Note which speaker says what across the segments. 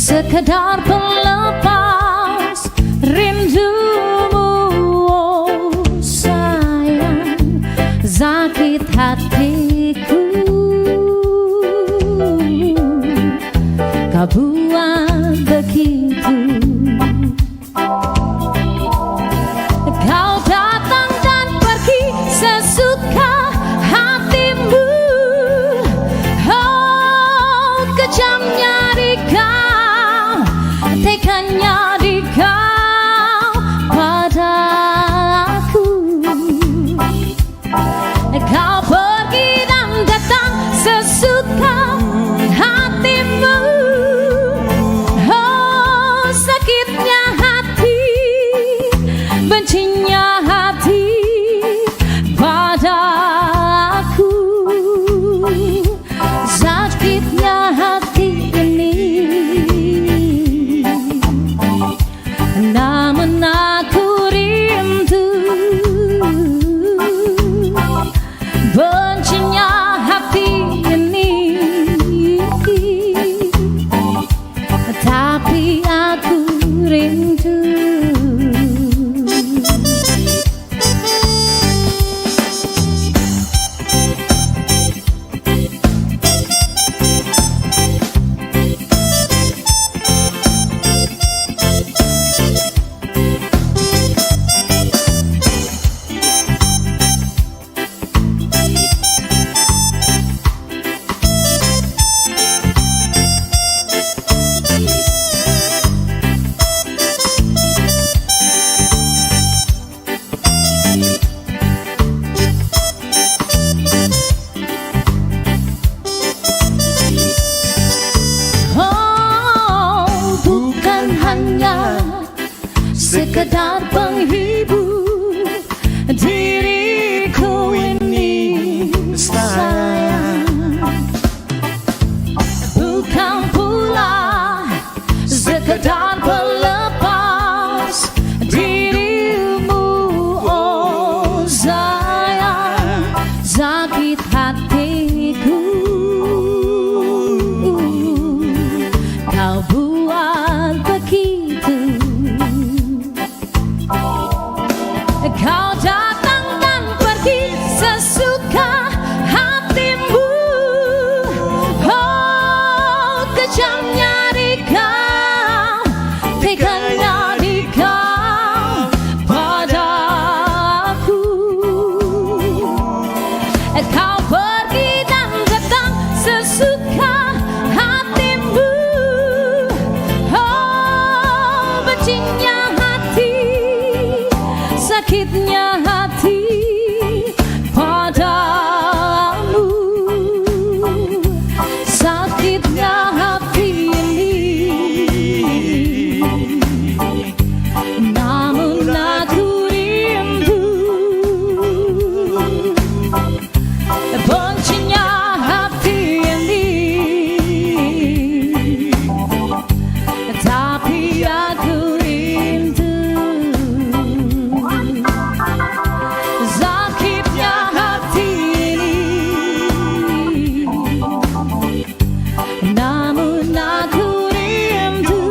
Speaker 1: sekedar pelepas rindumu, oh sayang, sakit hatiku kau buat begitu. Kau datang dan pergi sesuka hatimu, oh kejamnya di kau, tekannya di kau padaku. Kau pergi dan datang sesuka hatimu, oh sakitnya hati, bencinya hati padaku, sakitnya hati ini. Namun aku rindu, bencinya hati ini, tapi aku rindu. Sekedar penghibur diriku ini sayang, bukan pula sekedar pelepas dirimu, oh sayang, sakit hatiku kau buat begitu. Kau datang dan pergi sesuka hatimu, oh kejamnya di kau, tekannya di kau padaku. Kau pergi dan datang sesuka hatimu, oh bencinya hati, sakitnya hati padamu, sakitnya hati ini. Namun aku rindu, bencinya hati ini, tapi aku rindu. Sakitnya hati ini, namun aku rindu,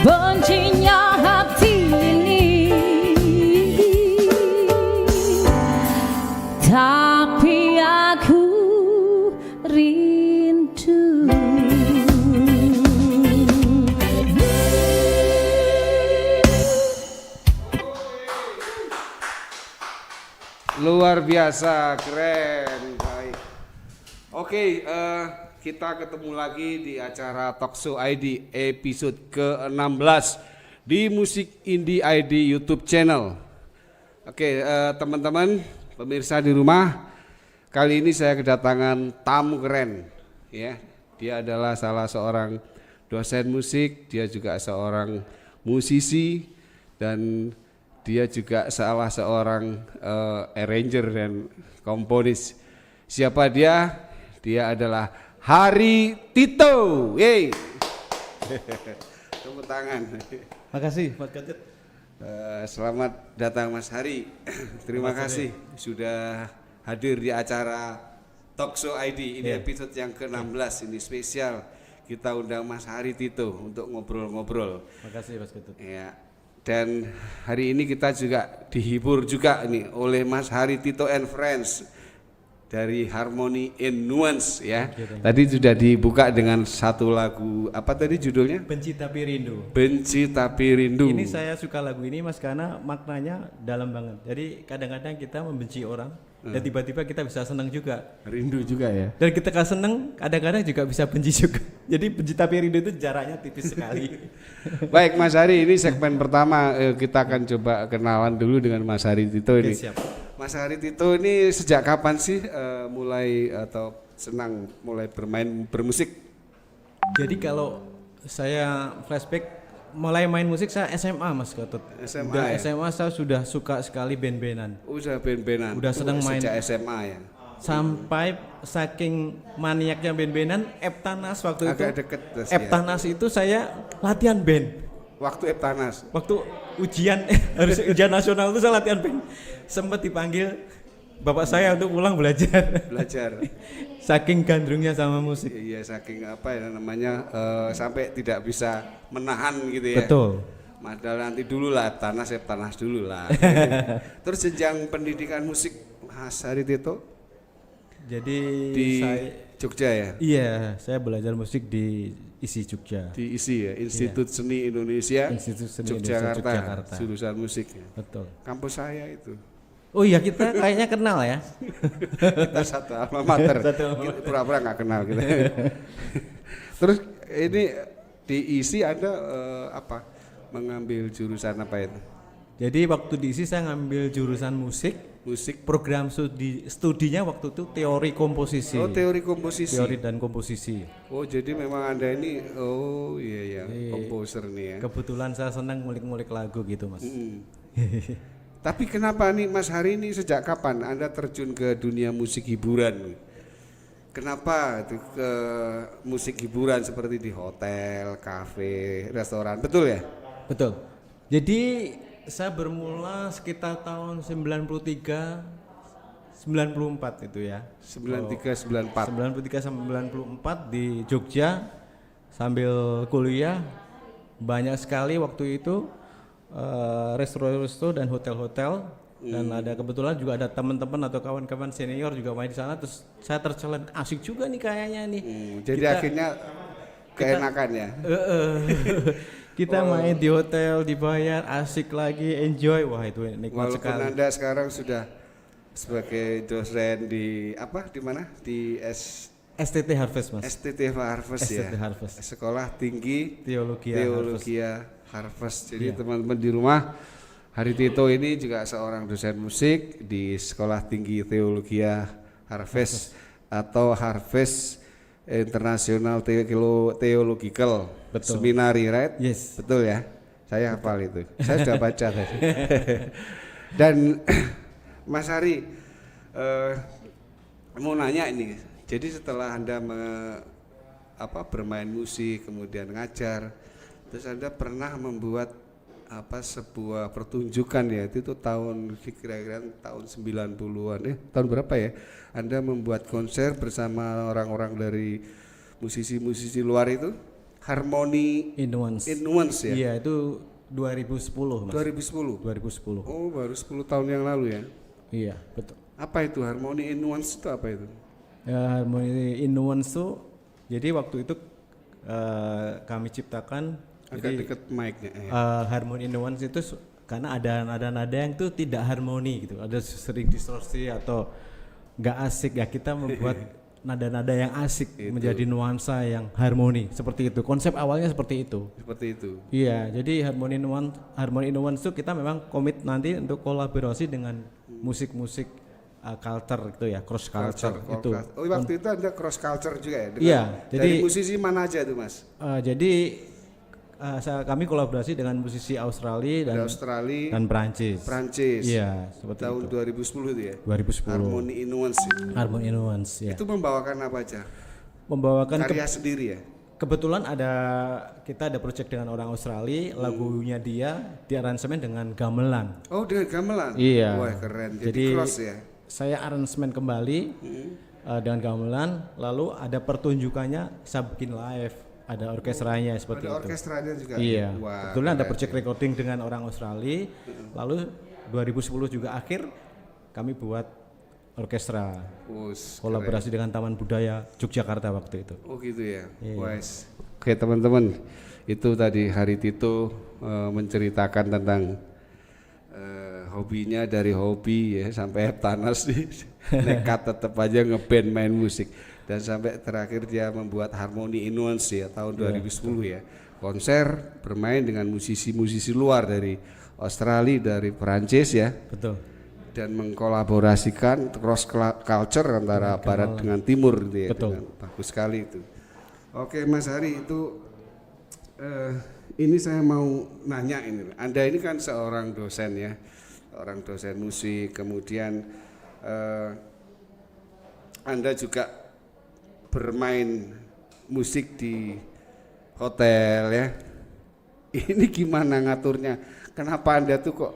Speaker 1: bencinya hati ini, tapi aku rindu.
Speaker 2: Luar biasa, keren, baik. Oke, kita ketemu lagi di acara Talkshow ID episode ke-16 di Musik Indie ID YouTube channel. Oke, teman-teman pemirsa di rumah, kali ini saya kedatangan tamu keren, ya. Dia adalah salah seorang dosen musik, dia juga seorang musisi, dan dia juga salah seorang arranger dan komponis. Siapa dia? Dia adalah Hari Tito. Yeay. Tepuk tangan.
Speaker 3: Makasih Mas Gadget.
Speaker 2: Selamat datang Mas Hari. Terima kasih sudah hadir di acara Talkshow ID ini episode yang ke-16 ini spesial. Kita undang Mas Hari Tito untuk ngobrol-ngobrol.
Speaker 3: Makasih Mas Ketut.
Speaker 2: Ya. Dan hari ini kita juga dihibur juga nih oleh Mas Hari Tito and Friends dari Harmony in Nuance ya. Tadi sudah dibuka dengan satu lagu, apa tadi judulnya?
Speaker 3: Benci Tapi Rindu.
Speaker 2: Benci Tapi Rindu.
Speaker 3: Ini saya suka lagu ini Mas karena maknanya dalam banget. Jadi kadang-kadang kita membenci orang dan tiba-tiba kita bisa senang juga.
Speaker 2: Rindu juga ya.
Speaker 3: Dan kita kan senang kadang-kadang juga bisa benci juga. Jadi benci tapi rindu itu jaraknya tipis sekali.
Speaker 2: Baik Mas Hari, ini segmen pertama kita akan coba kenalan dulu dengan Mas Hari Tito ini.
Speaker 3: Siap.
Speaker 2: Mas Hari Tito ini sejak kapan sih mulai atau senang mulai bermusik?
Speaker 3: Jadi kalau saya flashback mulai main musik saya SMA Mas Ketut.
Speaker 2: SMA
Speaker 3: Udah
Speaker 2: ya?
Speaker 3: SMA saya sudah suka sekali band-bandan.
Speaker 2: Udah band-bandan.
Speaker 3: Udah senang main.
Speaker 2: Sejak SMA ya.
Speaker 3: Sampai saking maniaknya band-bandan Eptanas waktu
Speaker 2: Agak
Speaker 3: itu.
Speaker 2: deket terus
Speaker 3: Eptanas itu saya latihan band.
Speaker 2: Waktu Eptanas.
Speaker 3: Waktu ujian harus ujian nasional itu saya latihan band. Sempat dipanggil bapak saya untuk pulang belajar.
Speaker 2: Belajar.
Speaker 3: Saking gandrungnya sama musik.
Speaker 2: Iya saking apa ya namanya sampai tidak bisa menahan gitu ya.
Speaker 3: Betul.
Speaker 2: Padahal nanti dulu lah Eptanas dulu lah. Terus jenjang pendidikan musik Mas Hari Tito
Speaker 3: Jadi
Speaker 2: di
Speaker 3: saya,
Speaker 2: Jogja ya.
Speaker 3: iya, saya belajar musik di ISI Jogja.
Speaker 2: Di ISI ya, Institut Seni Indonesia,
Speaker 3: Institut Seni Indonesia,
Speaker 2: Yogyakarta,
Speaker 3: Yogyakarta.
Speaker 2: jurusan musik.
Speaker 3: Betul.
Speaker 2: Kampus saya itu.
Speaker 3: Oh iya kita kayaknya kenal ya.
Speaker 2: Kita satu alma mater. Kita pura-pura nggak kenal gitu. Terus ini di ISI Anda apa? Mengambil jurusan apa itu?
Speaker 3: Jadi waktu di ISI saya ngambil jurusan musik.
Speaker 2: Musik.
Speaker 3: Program studinya waktu itu teori komposisi.
Speaker 2: Oh teori komposisi.
Speaker 3: Teori dan komposisi.
Speaker 2: Oh jadi memang Anda ini oh iya komposer nih ya.
Speaker 3: Kebetulan saya senang ngulik-ngulik lagu gitu Mas.
Speaker 2: Tapi kenapa nih Mas Hari ini sejak kapan Anda terjun ke dunia musik hiburan? Kenapa itu ke musik hiburan seperti di hotel, kafe, restoran, betul ya?
Speaker 3: Betul. Jadi saya bermula sekitar tahun 93 94 itu ya.
Speaker 2: 93 94.
Speaker 3: 93 sampai 94 di Jogja sambil kuliah banyak sekali waktu itu resto-resto dan hotel-hotel dan ada kebetulan juga ada teman-teman atau kawan-kawan senior juga main di sana terus saya tercelan asik juga nih kayaknya nih.
Speaker 2: Jadi akhirnya keenakan ya.
Speaker 3: Kita main di hotel, dibayar, asik lagi, enjoy. Wah itu nikmat
Speaker 2: Walaupun
Speaker 3: sekali.
Speaker 2: Anda sekarang sudah sebagai dosen di apa di mana? Di
Speaker 3: STT Harvest Mas.
Speaker 2: STT Harvest ya.
Speaker 3: STT Harvest.
Speaker 2: Sekolah Tinggi
Speaker 3: Teologi
Speaker 2: Harvest. Jadi teman-teman di rumah Hari Tito ini juga seorang dosen musik di Sekolah Tinggi Teologi Harvest atau Harvest International Theological Seminary, right?
Speaker 3: Yes.
Speaker 2: Betul ya? Saya hafal itu. Saya sudah baca tadi. Dan Mas Hari, mau nanya ini. Jadi setelah Anda bermain musik, kemudian ngajar, terus Anda pernah membuat sebuah pertunjukan ya, itu tahun kira-kira tahun 90-an tahun berapa ya? Anda membuat konser bersama orang-orang dari musisi-musisi luar itu, Harmony
Speaker 3: in Nuance
Speaker 2: ya?
Speaker 3: Iya itu 2010 Mas.
Speaker 2: 2010. Oh, baru 10 tahun yang lalu ya?
Speaker 3: Iya, betul.
Speaker 2: Apa itu Harmony in Nuance itu apa itu?
Speaker 3: Ya, Harmony in Nuance itu jadi waktu itu kami ciptakan
Speaker 2: agak dekat mic-nya
Speaker 3: Harmony in Nuance itu karena ada nada-nada yang tuh tidak harmoni gitu, ada sering distorsi atau nggak asik ya, kita membuat nada-nada yang asik itu menjadi nuansa yang harmoni, seperti itu konsep awalnya, seperti itu. Iya, jadi Harmony in Nuance itu kita memang komit nanti untuk kolaborasi dengan musik-musik culture gitu ya, cross culture itu.
Speaker 2: Oh, waktu itu ada cross culture juga ya?
Speaker 3: Iya,
Speaker 2: dari musisi mana aja tuh Mas?
Speaker 3: Jadi kami kolaborasi dengan musisi Australia dan Prancis. Iya, seperti
Speaker 2: tahun
Speaker 3: itu.
Speaker 2: 2010 itu ya?
Speaker 3: 2010.
Speaker 2: Harmony in Nuance.
Speaker 3: Harmony in Nuance ya.
Speaker 2: Itu membawakan apa aja?
Speaker 3: Membawakan
Speaker 2: karya sendiri ya?
Speaker 3: Kebetulan kita ada proyek dengan orang Australia, lagunya dia di aransemen dengan gamelan.
Speaker 2: Oh, dengan gamelan?
Speaker 3: Iya.
Speaker 2: Wah, keren. Jadi cross ya?
Speaker 3: Saya aransemen kembali dengan gamelan, lalu ada pertunjukannya saya bikin live, ada orkestranya seperti
Speaker 2: Ada
Speaker 3: itu.
Speaker 2: orkestranya juga.
Speaker 3: Iya.
Speaker 2: Wah,
Speaker 3: Kebetulan ada
Speaker 2: keren
Speaker 3: project
Speaker 2: sih.
Speaker 3: recording dengan orang Australia. Lalu 2010 juga akhir kami buat orkestra kolaborasi dengan Taman Budaya Yogyakarta waktu itu.
Speaker 2: Oh gitu ya.
Speaker 3: Iya.
Speaker 2: Wes. Oke teman-teman, itu tadi Hari Tito menceritakan tentang hobinya dari hobi ya sampai Heptanas nekat tetap aja ngeband main musik dan sampai terakhir dia membuat Harmony in Nuance ya tahun 2010 ya. Konser bermain dengan musisi-musisi luar dari Australia, dari Perancis ya.
Speaker 3: Betul.
Speaker 2: Dan mengkolaborasikan cross culture antara barat dengan timur gitu ya.
Speaker 3: Betul.
Speaker 2: Dengan, bagus sekali itu. Oke Mas Hari, itu ini saya mau nanya ini. Anda ini kan seorang dosen ya, seorang dosen musik, kemudian Anda juga bermain musik di hotel ya. Ini gimana ngaturnya? Kenapa Anda tuh kok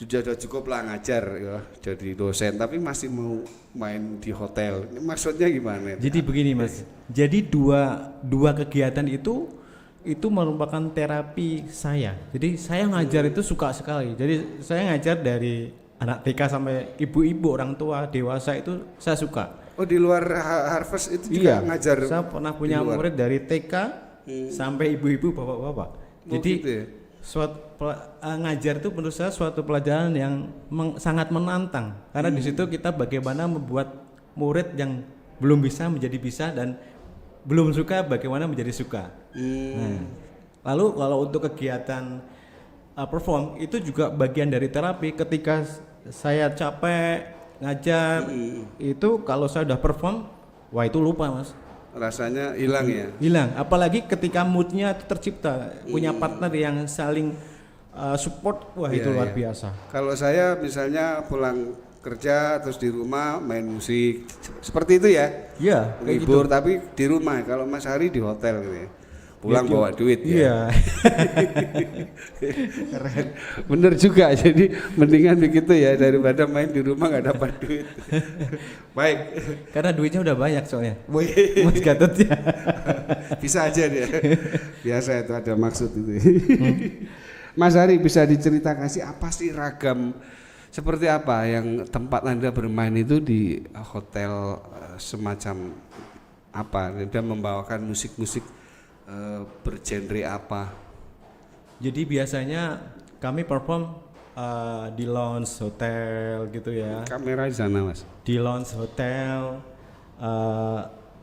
Speaker 2: sudah cukup lah ngajar ya, jadi dosen tapi masih mau main di hotel? Ini maksudnya gimana?
Speaker 3: Jadi begini Mas. Jadi dua kegiatan itu merupakan terapi saya. Jadi saya ngajar itu suka sekali. Jadi saya ngajar dari anak TK sampai ibu-ibu, orang tua, dewasa itu saya suka.
Speaker 2: Oh di luar Harvest itu juga ngajar?
Speaker 3: Saya pernah punya murid dari TK sampai ibu-ibu, bapak-bapak. Jadi
Speaker 2: gitu ya?
Speaker 3: ngajar itu menurut saya suatu pelajaran yang sangat menantang. Karena di situ kita bagaimana membuat murid yang belum bisa menjadi bisa dan belum suka bagaimana menjadi suka. Nah, lalu kalau untuk kegiatan perform itu juga bagian dari terapi. Ketika saya capek ngajar itu kalau saya udah perform, wah itu lupa Mas.
Speaker 2: Rasanya hilang ya?
Speaker 3: Hilang. Apalagi ketika moodnya itu tercipta, punya partner yang saling support, wah itu luar biasa.
Speaker 2: Kalau saya misalnya pulang kerja terus di rumah main musik seperti itu ya?
Speaker 3: Iya.
Speaker 2: Libur tapi di rumah. Kalau Mas Hari di hotel gitu ya? Pulang bawa duit ya?
Speaker 3: Iya.
Speaker 2: Keren. Bener juga, jadi mendingan begitu ya daripada main di rumah nggak dapat duit. Baik.
Speaker 3: Karena duitnya udah banyak soalnya.
Speaker 2: Wih.
Speaker 3: Mas Gatot ya.
Speaker 2: Bisa aja dia. Biasa itu ada maksud itu. Mas Hari bisa diceritakan sih apa sih ragam seperti apa yang tempat Anda bermain itu di hotel semacam apa? Anda membawakan musik-musik bergenre apa?
Speaker 3: Jadi biasanya kami perform di lounge hotel gitu ya.
Speaker 2: Kamera di sana Mas.
Speaker 3: Di lounge hotel,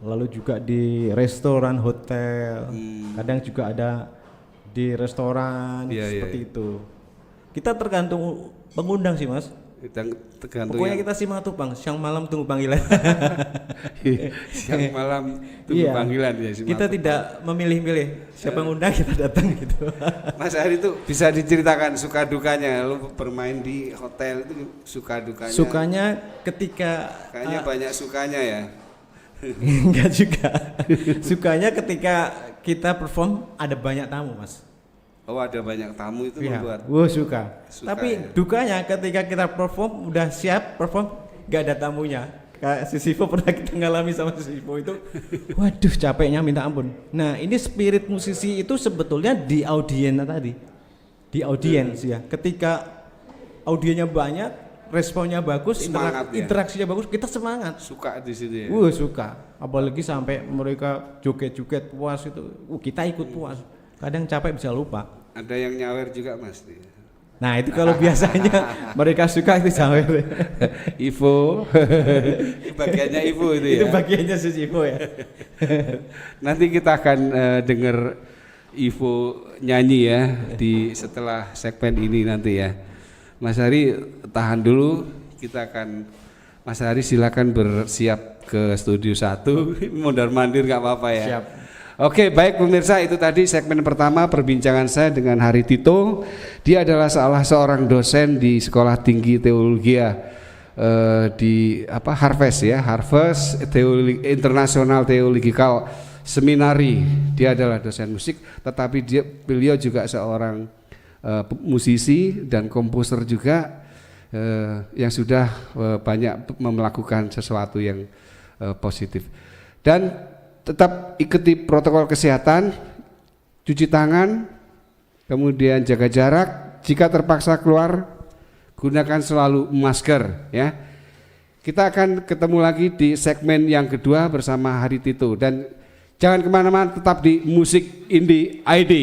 Speaker 3: lalu juga di restoran hotel. Kadang juga ada di restoran seperti itu. Kita tergantung pengundang sih Mas.
Speaker 2: Tergantung
Speaker 3: Pokoknya kita simak tuh Bang, siang malam tunggu panggilan.
Speaker 2: Siang malam tunggu panggilan ya.
Speaker 3: Kita tidak memilih-milih siapa yang undang kita datang gitu.
Speaker 2: Mas Hari itu bisa diceritakan suka dukanya lu bermain di hotel itu suka dukanya?
Speaker 3: Sukanya ketika
Speaker 2: kayaknya banyak sukanya ya.
Speaker 3: Enggak juga. Sukanya ketika kita perform ada banyak tamu Mas.
Speaker 2: Oh ada banyak tamu itu membuat.
Speaker 3: Suka. Tapi
Speaker 2: ya.
Speaker 3: dukanya ketika kita perform udah siap perform gak ada tamunya. Kayak si Sivo pernah kita ngalami sama si Sivo itu. Waduh capeknya minta ampun. Nah ini spirit musisi itu sebetulnya di audien tadi. Di audiens ya. Ketika audiennya banyak, responnya bagus, interaksinya bagus, kita semangat.
Speaker 2: Suka di situ ya.
Speaker 3: Suka. Apalagi sampai mereka joget-joget puas itu. Kita ikut puas. Kadang capek bisa lupa.
Speaker 2: Ada yang nyawer juga Mas.
Speaker 3: Nah itu kalau biasanya mereka suka itu sawer.
Speaker 2: Ivo. Bagiannya Ivo itu ya.
Speaker 3: Itu bagiannya si Ivo ya.
Speaker 2: Nanti kita akan dengar Ivo nyanyi ya di setelah segmen ini nanti ya. Mas Hari tahan dulu, kita akan Mas Hari silakan bersiap ke studio 1. Mondar-mandir nggak apa-apa ya.
Speaker 3: Siap.
Speaker 2: Oke, baik pemirsa, itu tadi segmen pertama perbincangan saya dengan Hari Tito. Dia adalah salah seorang dosen di Sekolah Tinggi Teologi di Harvest ya, Harvest International Theological Seminary. Dia adalah dosen musik, tetapi beliau juga seorang musisi dan komposer juga. yang sudah banyak melakukan sesuatu yang positif. Dan tetap ikuti protokol kesehatan, cuci tangan, kemudian jaga jarak. Jika terpaksa keluar, gunakan selalu masker ya. Kita akan ketemu lagi di segmen yang kedua bersama Hari Tito, dan jangan kemana-mana, tetap di Musik Indie ID.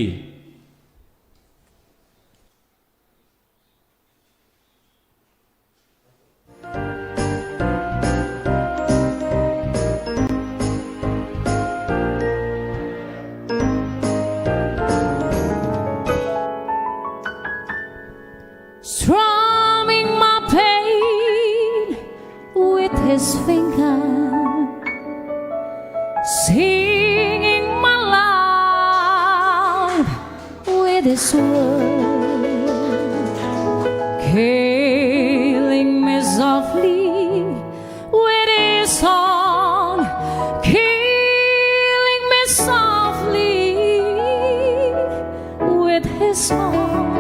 Speaker 1: Strumming my pain with his finger, singing my life with his word, killing me softly with his song, killing me softly with his song,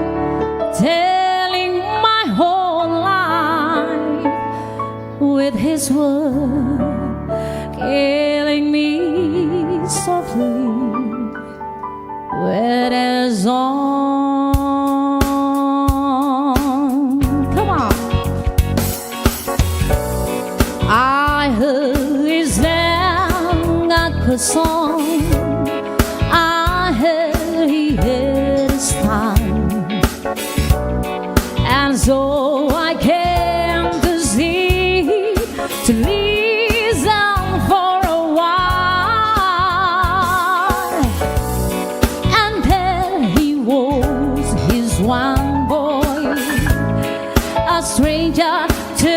Speaker 1: telling my whole life with his word, killing me softly with his song. Come on. I heard his song. I heard he had his time. And so I came to see, to listen for a while. And there he was, his one boy, a stranger to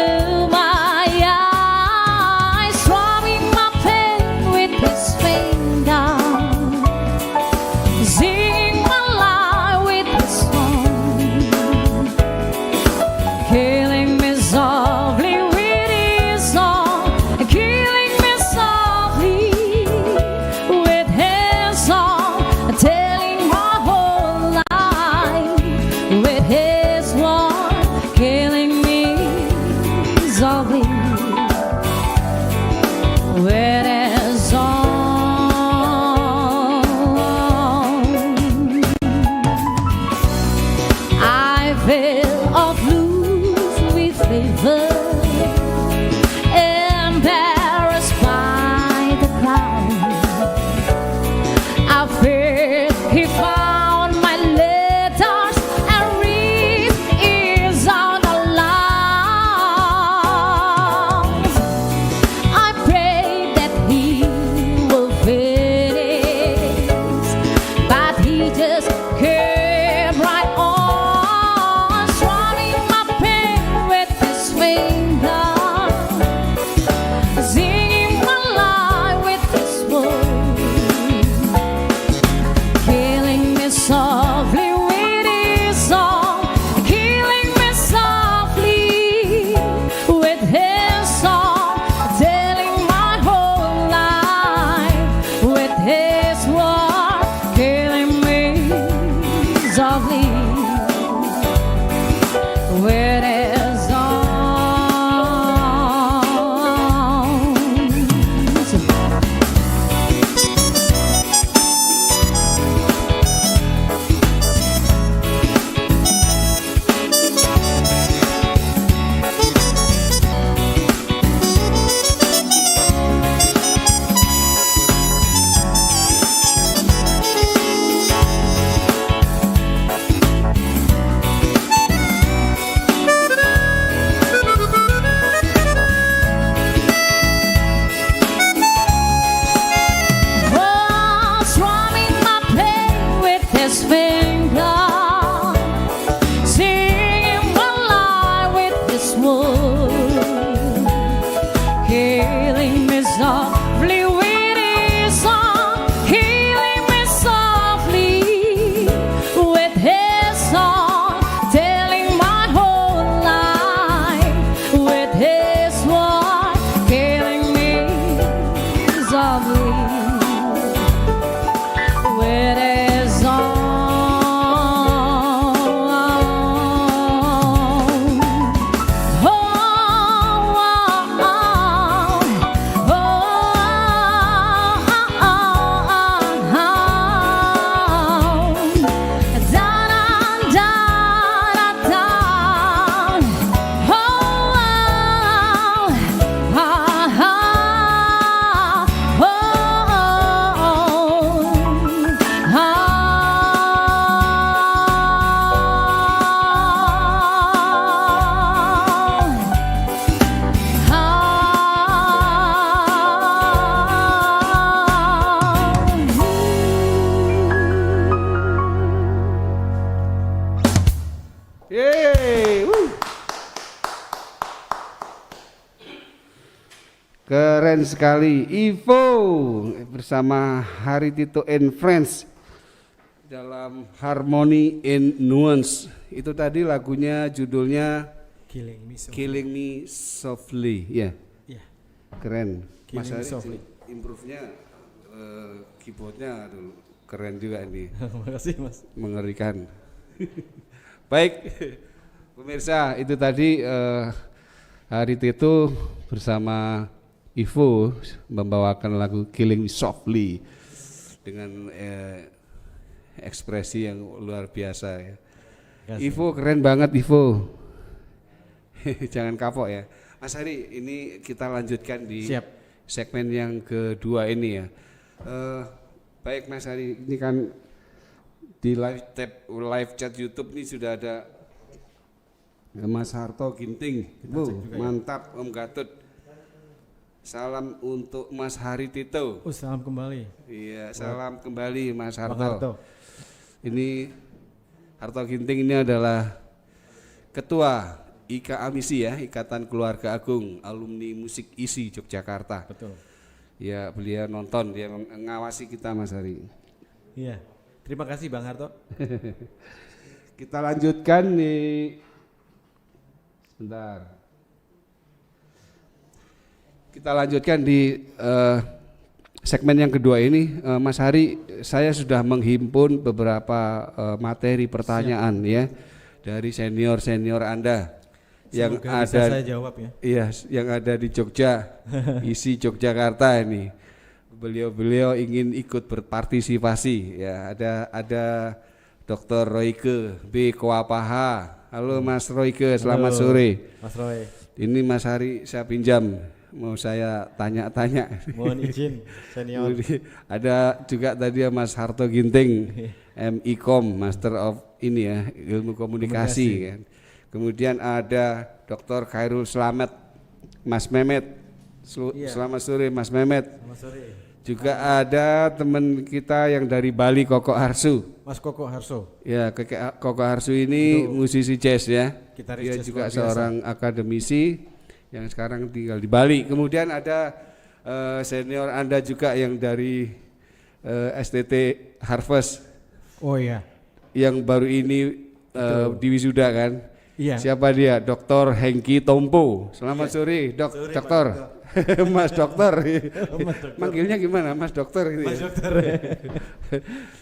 Speaker 1: my eyes, strumming my pen with his finger, singing my life with his song, killing me softly with his song, killing me softly with his song, telling my whole life with his one, killing me softly with his song. I feel off loose with flavor, embarrassed by the crowd. I fear he found my letters and read is out aloud. I pray that he will finish, but he just kept right on, strumming my pen with his finger, singing my life with his word, killing me softly with his song, killing me softly with his song, telling my whole life with his word, killing me softly with his strumming my pen with his finger, singing my life with his word, killing me softly with his song, killing me softly with his song, telling my whole life with his word, killing me softly with his song.
Speaker 2: Keren sekali, Ivo bersama Hari Tito and Friends dalam Harmony and Nuance. Itu tadi lagunya judulnya Killing Me Softly, ya.
Speaker 3: Yeah.
Speaker 2: Keren. Mas
Speaker 3: Killing Me
Speaker 2: Hari
Speaker 3: Softly.
Speaker 2: improve-nya keyboardnya aduh, keren juga ini.
Speaker 3: Makasih Mas.
Speaker 2: Mengerikan. Baik, pemirsa, itu tadi Hari Tito bersama Ivo membawakan lagu Killing Me Softly dengan ekspresi yang luar biasa ya. Ivo keren banget Ivo. Jangan kapok ya. Mas Hari, ini kita lanjutkan di segmen yang kedua ini ya. Baik Mas Hari, ini kan di live chat YouTube ini sudah ada Mas Harto Ginting. Mantap Om Gatut. Salam untuk Mas Hari Tito.
Speaker 3: Salam kembali.
Speaker 2: Iya, salam kembali Mas Harto. Ini Harto Ginting ini adalah Ketua IKA AMISI ya, Ikatan Keluarga Agung Alumni Musik ISI Yogyakarta.
Speaker 3: Betul.
Speaker 2: Ya, beliau nonton, dia mengawasi kita Mas Hari.
Speaker 3: Iya. Terima kasih Bang Harto.
Speaker 2: Kita lanjutkan nih. Sebentar. Kita lanjutkan di segmen yang kedua ini, Mas Hari, saya sudah menghimpun beberapa materi pertanyaan ya dari senior Anda. Yang
Speaker 3: Semoga
Speaker 2: ada
Speaker 3: bisa saya jawab ya.
Speaker 2: Iya, yang ada di Jogja, isi Yogyakarta ini. Beliau ingin ikut berpartisipasi ya. Ada Dr. Royke B. Koapaha. Halo Mas Royke, selamat sore.
Speaker 3: Mas Roy.
Speaker 2: Ini Mas Hari saya pinjam, mau saya tanya-tanya.
Speaker 3: Mohon izin senior.
Speaker 2: Ada juga tadi ya Mas Harto Ginting, MIKOM, Master of ini ya, Ilmu Komunikasi. Kan. Kemudian ada Dr. Khairul Slamet, Mas Mehmet. Selamat sore Mas Mehmet.
Speaker 3: Selamat sore.
Speaker 2: Juga ada teman kita yang dari Bali, Koko Harsu.
Speaker 3: Mas Koko Harso.
Speaker 2: Ya, Koko Harsu ini musisi jazz ya. Dia
Speaker 3: Gitaris
Speaker 2: juga
Speaker 3: jazz
Speaker 2: seorang akademisi yang sekarang tinggal di Bali. Kemudian ada senior Anda juga yang dari STT Harvest.
Speaker 3: Oh iya.
Speaker 2: Yang baru ini diwisuda kan.
Speaker 3: Iya.
Speaker 2: Siapa dia? Dr. Hengki Tompo. Selamat sore, Dokter. Mas Dokter. Manggilnya gimana, Mas Dokter? Gitu
Speaker 3: Mas
Speaker 2: ya?
Speaker 3: Dokter.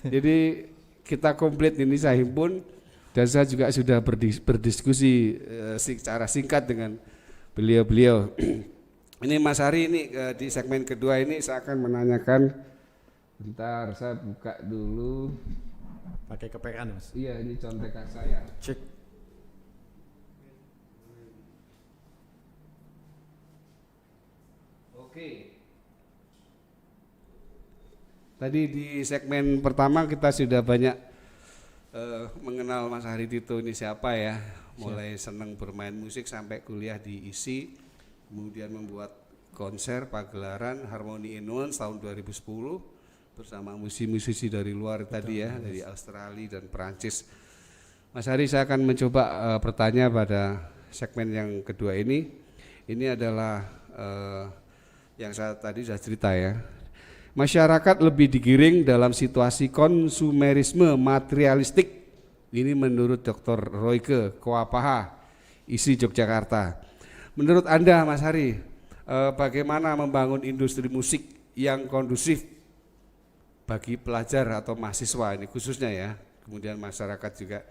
Speaker 2: Jadi kita komplit ini saya himpun dan saya juga sudah berdiskusi secara singkat dengan beliau-beliau. Ini Mas Hari ini di segmen kedua ini saya akan menanyakan. Bentar, saya buka dulu.
Speaker 3: Pakai kepekan Mas.
Speaker 2: Iya, ini contekan saya.
Speaker 3: Cek.
Speaker 2: Oke. Tadi di segmen pertama kita sudah banyak mengenal Mas Hari Tito ini siapa ya. Mulai senang bermain musik sampai kuliah di ISI, kemudian membuat konser pagelaran Harmony and Nuance tahun 2010 bersama musisi-musisi dari luar tadi ya, dari Australia dan Perancis. Mas Hari, saya akan mencoba bertanya pada segmen yang kedua ini. Ini adalah yang saya tadi sudah cerita ya. Masyarakat lebih digiring dalam situasi konsumerisme materialistik. Ini menurut Dr. Royke Koapaha, ISI Yogyakarta. Menurut Anda Mas Hari, bagaimana membangun industri musik yang kondusif bagi pelajar atau mahasiswa ini khususnya ya, kemudian masyarakat juga,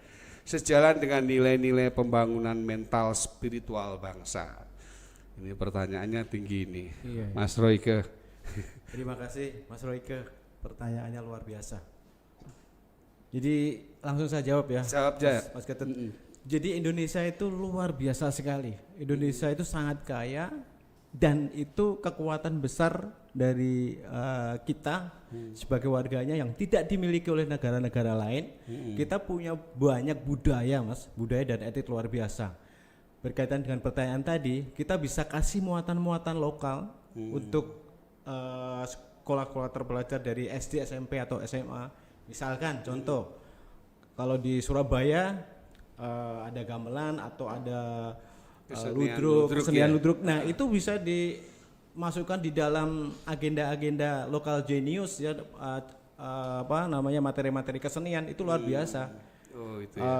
Speaker 2: sejalan dengan nilai-nilai pembangunan mental spiritual bangsa? Ini pertanyaannya tinggi ini. Iya. Mas Royke.
Speaker 3: Terima kasih Mas Royke, pertanyaannya luar biasa. Jadi langsung saya jawab ya.
Speaker 2: Jawab aja.
Speaker 3: Mas Gatot. Jadi Indonesia itu luar biasa sekali. Indonesia itu sangat kaya dan itu kekuatan besar dari kita sebagai warganya yang tidak dimiliki oleh negara-negara lain. Kita punya banyak budaya Mas, budaya dan etik luar biasa. Berkaitan dengan pertanyaan tadi, kita bisa kasih muatan-muatan lokal untuk sekolah-sekolah terpelajar dari SD, SMP atau SMA. Misalkan contoh, kalau di Surabaya ada gamelan atau ada kesenian ludruk. Nah itu bisa masukkan di dalam agenda-agenda lokal genius ya, apa namanya, materi-materi kesenian itu luar biasa.
Speaker 2: Oh, itu ya.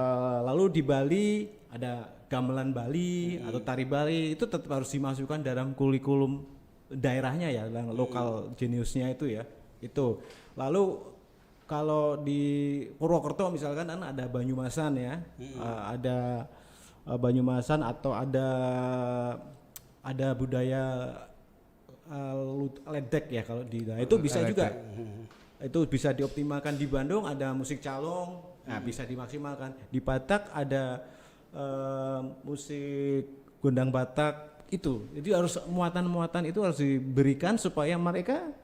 Speaker 3: Lalu di Bali ada gamelan Bali atau tari Bali, itu tetap harus dimasukkan dalam kurikulum daerahnya ya, yang lokal geniusnya itu ya. Itu. Lalu kalau di Purwokerto misalkan kan ada Banyumasan ya, ada Banyumasan, atau ada budaya ledek ya kalau di, nah, itu bisa juga. Itu bisa dioptimalkan. Di Bandung ada musik calong, nah bisa dimaksimalkan. Di Batak ada musik gondang Batak itu. Jadi harus muatan-muatan itu harus diberikan supaya mereka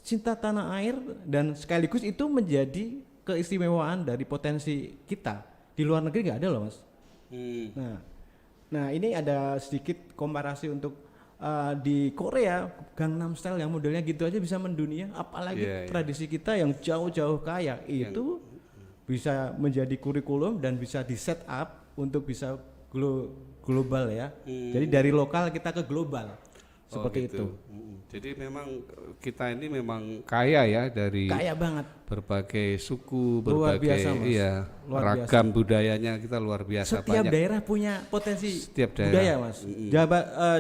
Speaker 3: cinta tanah air, dan sekaligus itu menjadi keistimewaan dari potensi kita. Di luar negeri nggak ada loh Mas. Nah ini ada sedikit komparasi untuk di Korea, Gangnam Style yang modelnya gitu aja bisa mendunia, apalagi tradisi kita yang jauh-jauh kaya itu bisa menjadi kurikulum dan bisa di set up untuk bisa global ya. Jadi dari lokal kita ke global seperti
Speaker 2: gitu.
Speaker 3: itu.
Speaker 2: Jadi memang kita ini memang kaya ya, dari
Speaker 3: Kaya banget.
Speaker 2: berbagai suku,
Speaker 3: Luar
Speaker 2: berbagai
Speaker 3: biasa, Mas. Luar
Speaker 2: ragam budayanya kita luar biasa.
Speaker 3: Setiap
Speaker 2: banyak.
Speaker 3: daerah punya potensi
Speaker 2: Setiap daerah.
Speaker 3: budaya Mas.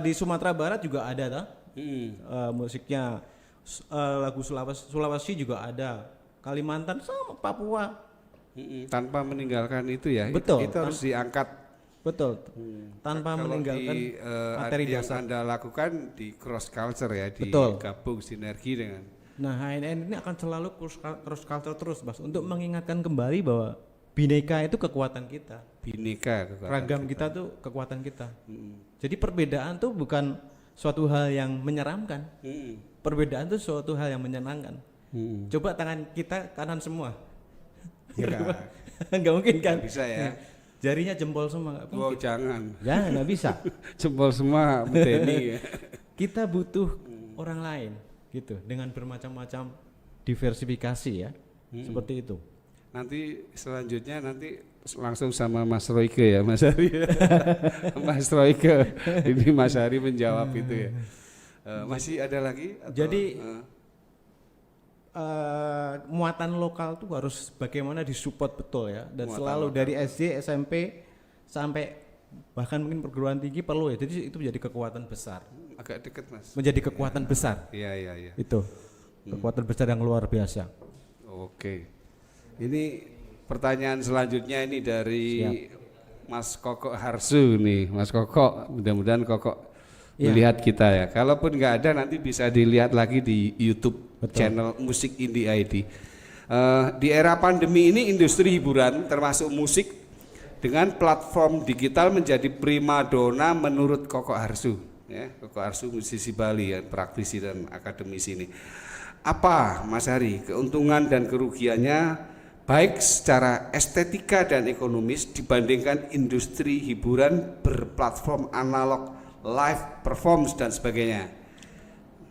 Speaker 3: Di Sumatera Barat juga ada toh. Musiknya lagu Sulawesi juga ada. Kalimantan sama Papua.
Speaker 2: Tanpa meninggalkan itu ya.
Speaker 3: Betul.
Speaker 2: Itu harus diangkat.
Speaker 3: Betul. Tanpa
Speaker 2: Kalau
Speaker 3: meninggalkan materi
Speaker 2: yang
Speaker 3: dasar.
Speaker 2: Anda lakukan di cross culture ya,
Speaker 3: Betul.
Speaker 2: digabung sinergi dengan.
Speaker 3: Nah, HNN ini akan selalu cross culture terus Mas, untuk mengingatkan kembali bahwa bineka itu kekuatan kita.
Speaker 2: Bineka kekuatan
Speaker 3: Ragam kita tuh kekuatan kita. Jadi perbedaan tuh bukan suatu hal yang menyeramkan. Perbedaan tuh suatu hal yang menyenangkan. Coba tangan kita kanan semua. Enggak mungkin kan?
Speaker 2: Nggak bisa ya.
Speaker 3: Jarinya jempol semua nggak
Speaker 2: Oh
Speaker 3: mungkin.
Speaker 2: jangan.
Speaker 3: Ya nggak bisa.
Speaker 2: Jempol semua medeni ya.
Speaker 3: Kita butuh orang lain gitu, dengan bermacam-macam diversifikasi ya. Seperti itu.
Speaker 2: Nanti selanjutnya langsung sama Mas Royke ya, Mas Hari. Mas Royke. Ini Mas Hari menjawab itu ya. Masih ada lagi? Atau,
Speaker 3: Jadi muatan lokal tuh harus bagaimana disupport betul ya, dan
Speaker 2: Muatan
Speaker 3: selalu
Speaker 2: lokal.
Speaker 3: dari SD, SMP sampai bahkan mungkin perguruan tinggi perlu ya. Jadi itu menjadi kekuatan besar.
Speaker 2: Agak deket Mas.
Speaker 3: Menjadi kekuatan besar.
Speaker 2: Iya.
Speaker 3: Itu kekuatan besar yang luar biasa.
Speaker 2: Oke. Ini pertanyaan selanjutnya ini dari Mas Koko Harsu nih. Mas Koko, mudah-mudahan Koko melihat kita ya. Kalaupun nggak ada, nanti bisa dilihat lagi di YouTube channel Musik Indie ID. Di era pandemi ini industri hiburan termasuk musik dengan platform digital menjadi primadona menurut Koko Harsu. Ya, Koko Harsu musisi Bali ya, praktisi dan akademisi ini. Apa Mas Hari keuntungan dan kerugiannya baik secara estetika dan ekonomis dibandingkan industri hiburan berplatform analog, live performance dan sebagainya?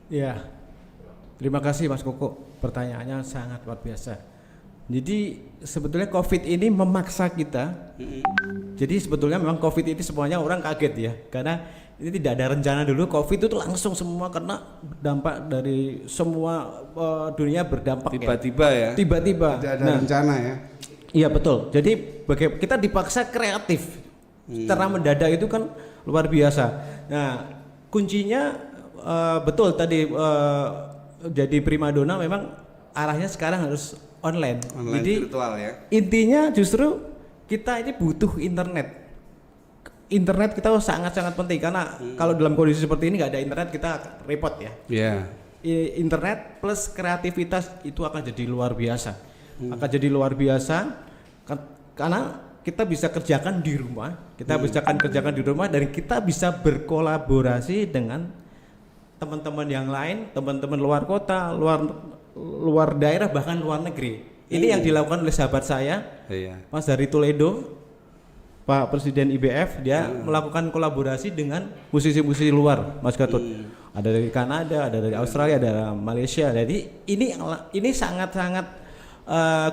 Speaker 3: Ya, terima kasih Mas Koko, pertanyaannya sangat luar biasa. Jadi sebetulnya COVID ini memaksa kita. Jadi sebetulnya memang COVID ini semuanya orang kaget ya, karena ini tidak ada rencana dulu. COVID itu langsung semua kena dampak dari semua dunia berdampak.
Speaker 2: Tiba-tiba ya.
Speaker 3: Tiba-tiba.
Speaker 2: Tidak ada rencana ya.
Speaker 3: Iya betul. Jadi kita dipaksa kreatif. Secara mendadak itu kan luar biasa. Nah kuncinya betul tadi, jadi primadona memang arahnya sekarang harus online. Jadi
Speaker 2: virtual ya.
Speaker 3: intinya justru kita ini butuh internet. Internet kita sangat-sangat penting, karena kalau dalam kondisi seperti ini nggak ada internet kita repot ya.
Speaker 2: Iya.
Speaker 3: Internet plus kreativitas itu akan jadi luar biasa. Akan jadi luar biasa karena kita bisa kerjakan di rumah, kerjakan di rumah, dan kita bisa berkolaborasi dengan teman-teman yang lain, teman-teman luar kota, luar daerah, bahkan luar negeri. Ini yang dilakukan oleh sahabat saya, Mas dari Toledo, Pak Presiden IBF, dia melakukan kolaborasi dengan musisi-musisi luar, Mas Gatot. Ada dari Kanada, ada dari Australia, ada dari Malaysia. Jadi ini sangat-sangat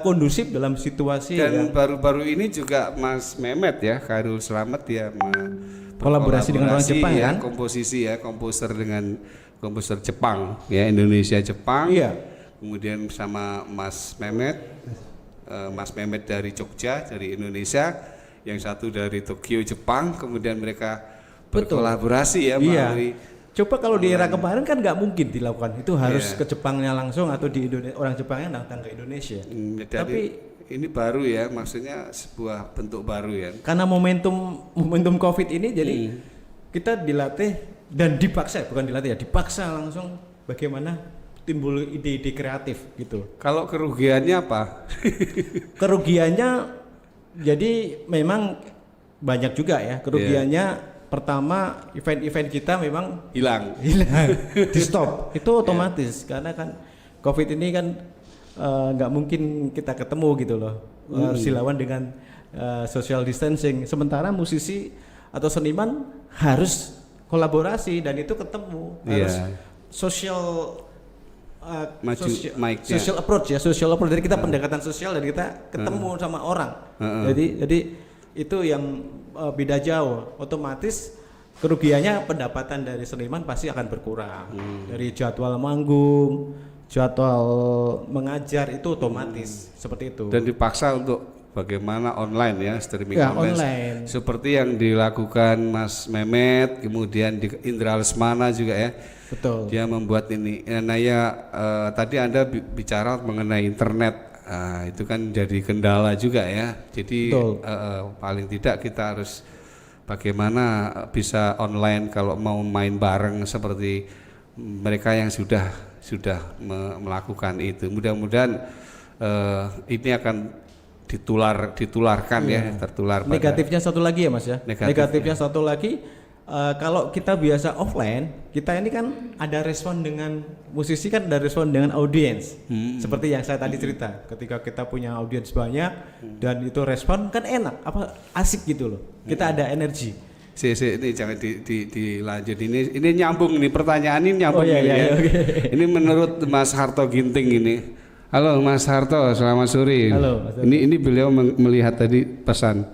Speaker 3: kondusif dalam situasi.
Speaker 2: Dan baru-baru ini juga Mas Mehmet ya, Khairul Slamet ya,
Speaker 3: kolaborasi dengan orang Jepang
Speaker 2: ya,
Speaker 3: kan?
Speaker 2: komposer dengan komposer Jepang ya, Indonesia Jepang.
Speaker 3: Iya.
Speaker 2: Kemudian sama Mas Mehmet, Mas Mehmet dari Jogja, dari Indonesia, yang satu dari Tokyo Jepang. Kemudian mereka berkolaborasi ya melalui.
Speaker 3: Coba kalau di era kemarin kan nggak mungkin dilakukan, itu harus ke Jepangnya langsung atau di Indonesia, orang Jepangnya datang ke Indonesia. Tapi
Speaker 2: ini baru ya, maksudnya sebuah bentuk baru ya.
Speaker 3: Karena momentum COVID ini, jadi kita dilatih dan dipaksa, bukan dilatih ya, dipaksa langsung bagaimana timbul ide-ide kreatif gitu.
Speaker 2: Kalau kerugiannya apa?
Speaker 3: Kerugiannya jadi memang banyak juga ya. Kerugiannya pertama, event-event kita memang
Speaker 2: Hilang.
Speaker 3: di stop. Itu otomatis karena kan COVID ini kan nggak mungkin kita ketemu gitu loh. Harus dilawan dengan social distancing. Sementara musisi atau seniman harus kolaborasi dan itu ketemu, harus social social approach ya, social approach dari kita, pendekatan sosial dan kita ketemu sama orang. Jadi itu yang beda jauh. Otomatis kerugiannya pendapatan dari seniman pasti akan berkurang. Dari jadwal manggung, jadwal mengajar itu otomatis seperti itu.
Speaker 2: Dan dipaksa untuk bagaimana online ya, streaming
Speaker 3: ya,
Speaker 2: online. Seperti yang dilakukan Mas Mehmet, kemudian di Indra Lesmana juga ya.
Speaker 3: Betul.
Speaker 2: Dia membuat ini. Nah ya tadi Anda bicara mengenai internet, itu kan jadi kendala juga ya. Jadi paling tidak kita harus bagaimana bisa online kalau mau main bareng seperti mereka yang sudah melakukan itu. Mudah-mudahan ini akan ditularkan ya, tertular.
Speaker 3: Negatifnya satu lagi ya Mas ya. Negatifnya satu lagi, kalau kita biasa offline, kita ini kan ada respon dengan musisi, kan ada respon dengan audiens. Seperti yang saya tadi cerita, ketika kita punya audiens banyak dan itu respon kan enak, asik gitu loh. Kita ada energi.
Speaker 2: Ini jangan dilanjut, ini nyambung nih, pertanyaan ini nyambung.
Speaker 3: Okay.
Speaker 2: Ini menurut Mas Harto Ginting ini. Halo Mas Harto, selamat sore.
Speaker 3: Halo, Mas Harto.
Speaker 2: Ini beliau melihat tadi pesan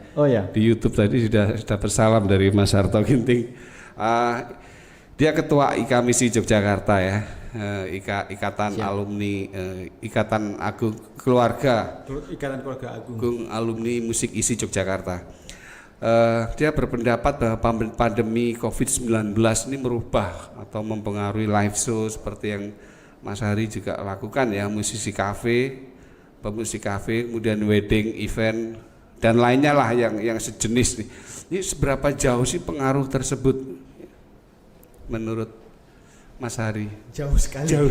Speaker 2: di YouTube tadi sudah bersalam dari Mas Harto Ginting. Dia ketua IKMISI Yogyakarta ya, Ikatan Alumni, Ikatan Agung Keluarga,
Speaker 3: Ikatan Keluarga
Speaker 2: Agung Alumni Musik ISI Yogyakarta. Dia berpendapat bahwa pandemi COVID-19 ini merubah atau mempengaruhi live show seperti yang Mas Hari juga lakukan ya, musisi kafe, pemusik kafe, kemudian wedding, event dan lainnya lah yang sejenis nih. Ini seberapa jauh sih pengaruh tersebut menurut Mas Hari?
Speaker 3: Jauh sekali. Jauh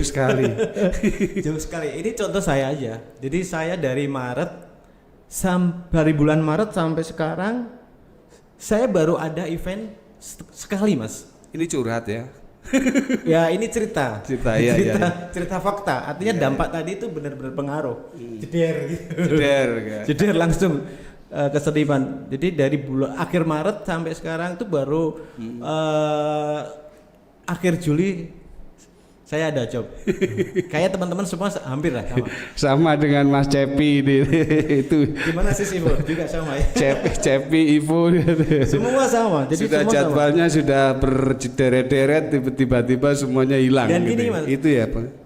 Speaker 3: sekali. Ini contoh saya aja. Jadi saya dari bulan Maret sampai sekarang saya baru ada event sekali Mas.
Speaker 2: Ini curhat ya.
Speaker 3: Ya ini cerita fakta, artinya
Speaker 2: ya.
Speaker 3: Dampak tadi itu benar-benar pengaruh. Jeder langsung ke seniman. Jadi dari bulan akhir Maret sampai sekarang itu baru akhir Juli saya ada job. Kayak teman-teman semua hampir lah
Speaker 2: sama dengan Mas Cepi itu.
Speaker 3: Gimana sih Ivo? Juga sama ya.
Speaker 2: Cepi Ivo
Speaker 3: semua sama. Jadi
Speaker 2: sudah
Speaker 3: semua
Speaker 2: jadwalnya sama. Sudah berderet-deret, tiba-tiba semuanya hilang.
Speaker 3: Dan
Speaker 2: gitu.
Speaker 3: gini Mas,
Speaker 2: itu ya Pak.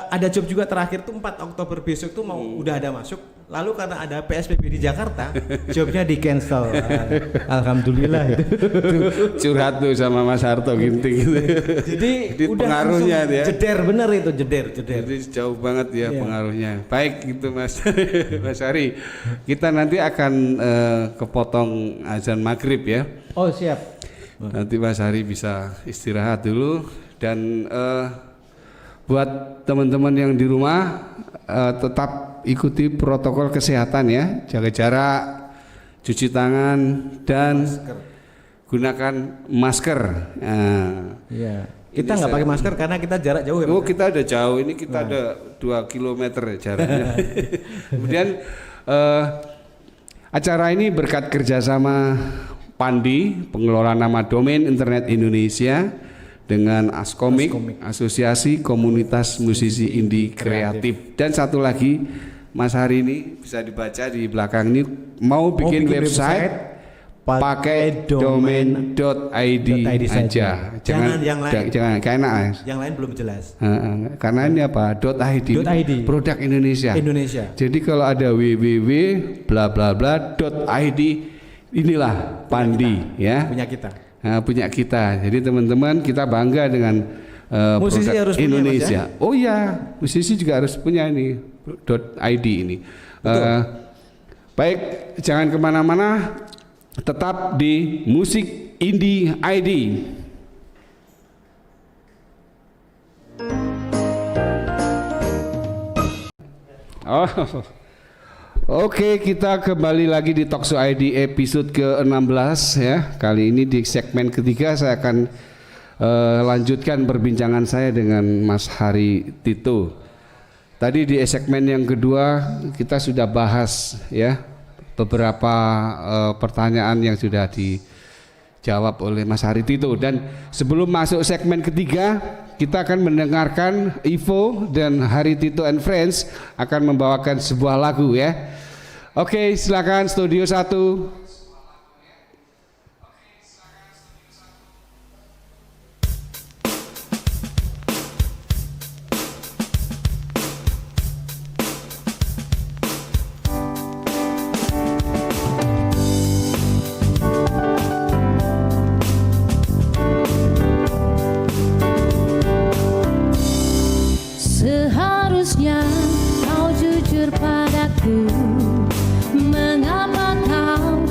Speaker 3: Ada job juga terakhir tuh 4 Oktober besok tuh udah ada masuk. Lalu karena ada PSBB di Jakarta, jobnya di cancel. Alhamdulillah itu.
Speaker 2: Curhat tuh sama Mas Harto Ginting gitu.
Speaker 3: Jadi udah
Speaker 2: pengaruhnya ya.
Speaker 3: Jeder bener itu, jeder.
Speaker 2: Jadi jauh banget ya pengaruhnya. Baik gitu Mas Mas Hari. Kita nanti akan kepotong azan maghrib ya.
Speaker 3: Oh siap.
Speaker 2: Nanti Mas Hari bisa istirahat dulu dan buat teman-teman yang di rumah tetap ikuti protokol kesehatan ya, jaga jarak, cuci tangan dan gunakan masker.
Speaker 3: Iya. Kita nggak pakai masker karena kita jarak jauh ya.
Speaker 2: Oh kita ada jauh, ini kita ada 2 km jaraknya. Kemudian acara ini berkat kerjasama Pandi, pengelola nama domain internet Indonesia, dengan Askomik, Asosiasi Komunitas Musisi Indie Kreatif. Dan satu lagi, Mas Hari ini bisa dibaca di belakang ini mau bikin website pakai domain .id aja.
Speaker 3: Jangan yang lain.
Speaker 2: Jangan enak.
Speaker 3: Yang lain belum jelas.
Speaker 2: Karena ini apa? .id. Produk Indonesia. Jadi kalau ada www bla bla bla .id, inilah Pandi ya. Punya kita. Jadi teman-teman, kita bangga dengan
Speaker 3: musisi
Speaker 2: produk
Speaker 3: harus
Speaker 2: Indonesia.
Speaker 3: Punya,
Speaker 2: oh iya, musisi juga harus punya ini .id ini. Baik, jangan kemana-mana, tetap di Musik Indie ID. Oke, kita kembali lagi di Talkshow ID episode ke-16 ya. Kali ini di segmen ketiga saya akan lanjutkan perbincangan saya dengan Mas Hari Tito. Tadi di segmen yang kedua kita sudah bahas ya beberapa pertanyaan yang sudah dijawab oleh Mas Hari Tito, dan sebelum masuk segmen ketiga kita akan mendengarkan Ivo dan Hari Tito and Friends akan membawakan sebuah lagu ya. Oke, silakan studio 1.
Speaker 1: Seharusnya kau jujur padaku. Mengapa kau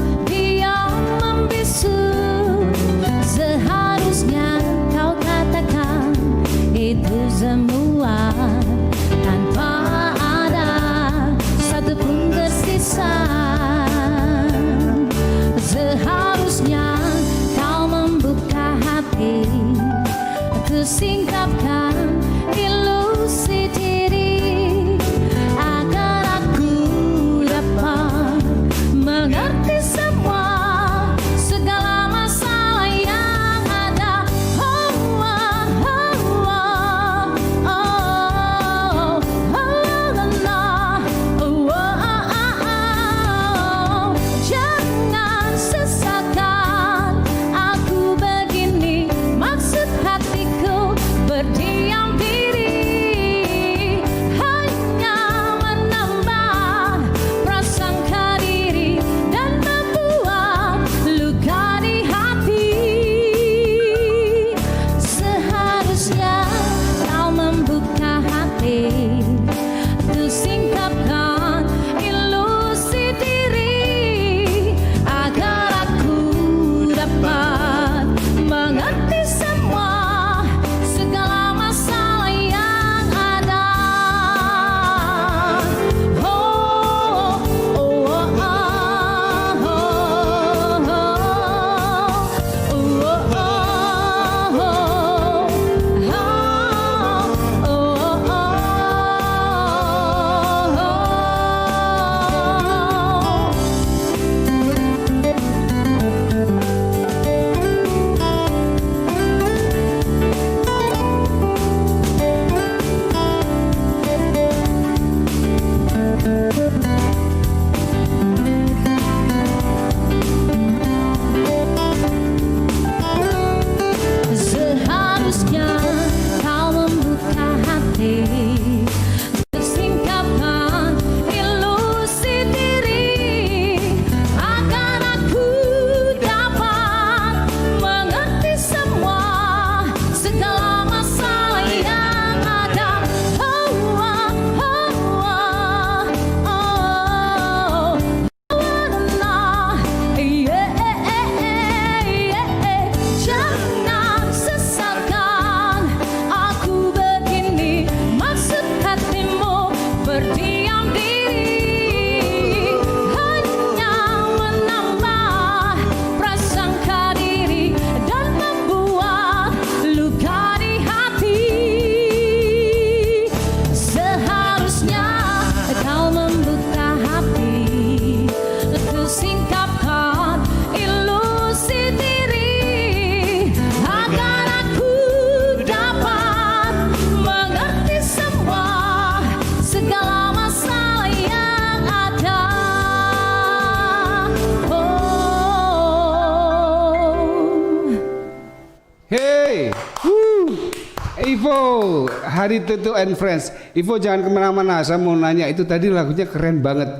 Speaker 2: Hari Tito and Friends. Ivo jangan kemana-mana, saya mau nanya itu tadi lagunya keren banget.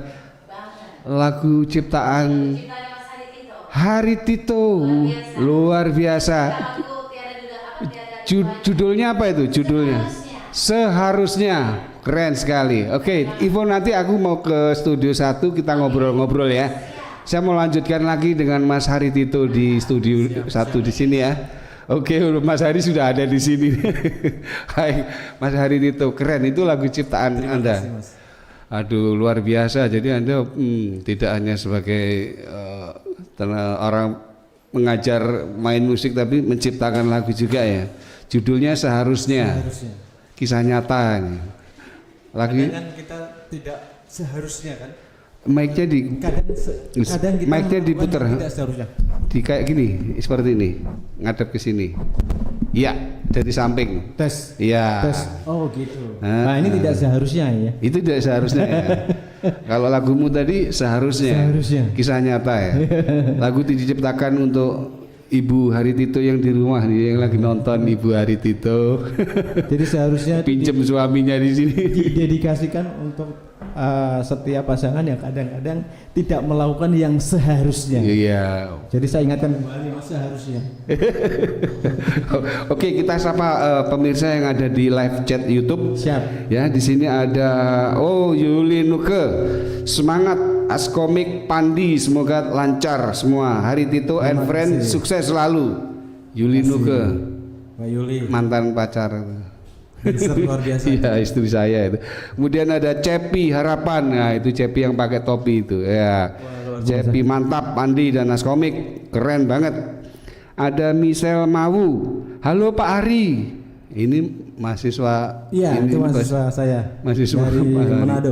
Speaker 2: Lagu ciptaan Hari Tito, luar biasa. Judulnya apa itu? Judulnya Seharusnya, keren sekali. Oke, Ivo nanti aku mau ke studio 1 kita ngobrol-ngobrol ya. Saya mau lanjutkan lagi dengan Mas Hari Tito di studio 1 di sini ya. Oke, Mas Hari sudah ada di sini. Hai, Mas Hari Tito, keren itu lagu ciptaan Anda.
Speaker 3: Kasih, Mas.
Speaker 2: Aduh, luar biasa. Jadi Anda tidak hanya sebagai orang mengajar main musik, tapi menciptakan lagu juga ya. Judulnya Seharusnya. Kisah nyata ini. Lagi
Speaker 3: Kadang kan kita tidak seharusnya kan.
Speaker 2: mic-nya di
Speaker 3: Kadang kita
Speaker 2: mic-nya diputer.
Speaker 3: tidak seharusnya.
Speaker 2: Di kayak gini, seperti ini. Ngadep ke sini. Iya, dari samping.
Speaker 3: Tes.
Speaker 2: Iya.
Speaker 3: Tes. Oh gitu. Nah ini tidak seharusnya ya.
Speaker 2: Itu tidak seharusnya ya. Kalau lagumu tadi seharusnya.
Speaker 3: Seharusnya.
Speaker 2: Kisah nyata ya. Lagu diciptakan untuk Ibu Hari Tito yang di rumah nih, yang lagi nonton Ibu Hari Tito.
Speaker 3: Jadi seharusnya
Speaker 2: Pinjem suaminya di sini.
Speaker 3: didedikasikan untuk setiap pasangan yang kadang-kadang tidak melakukan yang seharusnya.
Speaker 2: Iya.
Speaker 3: Jadi saya ingatkan kembali Mas seharusnya.
Speaker 2: Oke, kita sapa pemirsa yang ada di live chat YouTube.
Speaker 3: Siap.
Speaker 2: Ya, di sini ada Yuli Nuke. Semangat Askomik Pandi, semoga lancar semua. Hari Tito and Friend sukses selalu. Yuli Nuke,
Speaker 3: Mbak Yuli.
Speaker 2: mantan pacar.
Speaker 3: Dancer luar biasa.
Speaker 2: Iya, istri saya itu. Kemudian ada Cepi Harapan. Nah, itu Cepi yang pakai topi itu. Ya. Cepi mantap, Pandi dan Askomik keren banget. Ada Michelle Mawu. Halo Pak Ari. Ini mahasiswa.
Speaker 3: Iya,
Speaker 2: ini
Speaker 3: itu mahasiswa saya.
Speaker 2: Mahasiswa
Speaker 3: dari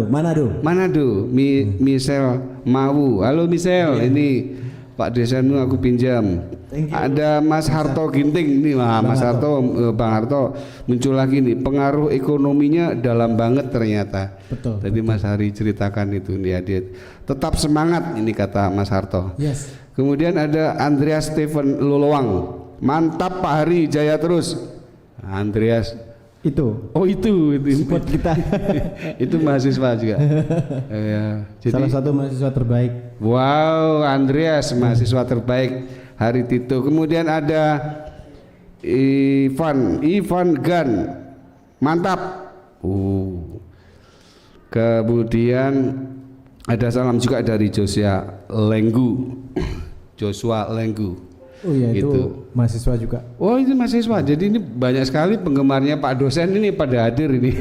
Speaker 3: Manado.
Speaker 2: Michelle Mawu. Halo Michelle, ini Pak Desainu aku pinjam. Ada Mas Harto Ginting nih, Mas Harto, Bang Harto muncul lagi nih. Pengaruh ekonominya dalam banget ternyata.
Speaker 3: Betul.
Speaker 2: Tadi Mas Hari ceritakan itu nih, dia tetap semangat ini kata Mas Harto.
Speaker 3: Yes.
Speaker 2: Kemudian ada Andreas Steven Lolowang. Mantap Pak Hari, jaya terus. Andreas
Speaker 3: Itu.
Speaker 2: Oh itu
Speaker 3: Support kita.
Speaker 2: itu mahasiswa juga. Ya, jadi,
Speaker 3: Salah satu mahasiswa terbaik.
Speaker 2: wow, Andreas mahasiswa terbaik Hari Tito. Kemudian ada Ivan Gan, mantap. Kemudian ada salam juga dari Joshua Lenggu.
Speaker 3: Oh iya, itu
Speaker 2: Gitu.
Speaker 3: mahasiswa juga.
Speaker 2: Oh itu mahasiswa, jadi ini banyak sekali penggemarnya Pak dosen ini pada hadir ini.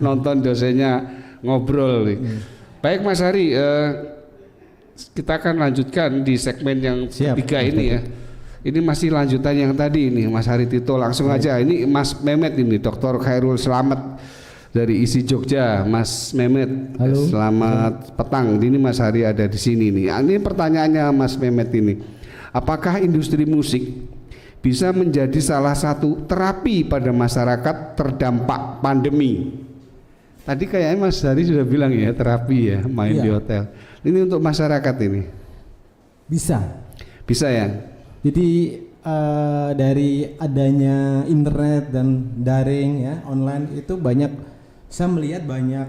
Speaker 2: Nonton dosennya ngobrol nih. Baik Mas Hari, kita akan lanjutkan di segmen yang ketiga ini ya. Ini masih lanjutan yang tadi ini Mas Hari Tito, langsung aja. Ini Mas Mehmet ini, Dr. Khairul Selamat dari ISI Jogja. Mas Mehmet,
Speaker 3: halo.
Speaker 2: Selamat petang. Ini Mas Hari ada di sini nih. Ini pertanyaannya Mas Mehmet ini. Apakah industri musik bisa menjadi salah satu terapi pada masyarakat terdampak pandemi? Tadi kayaknya Mas Hari sudah bilang ya, terapi ya, main di hotel. Ini untuk masyarakat ini. Bisa ya?
Speaker 3: Jadi dari adanya internet dan daring ya, online itu banyak, saya melihat banyak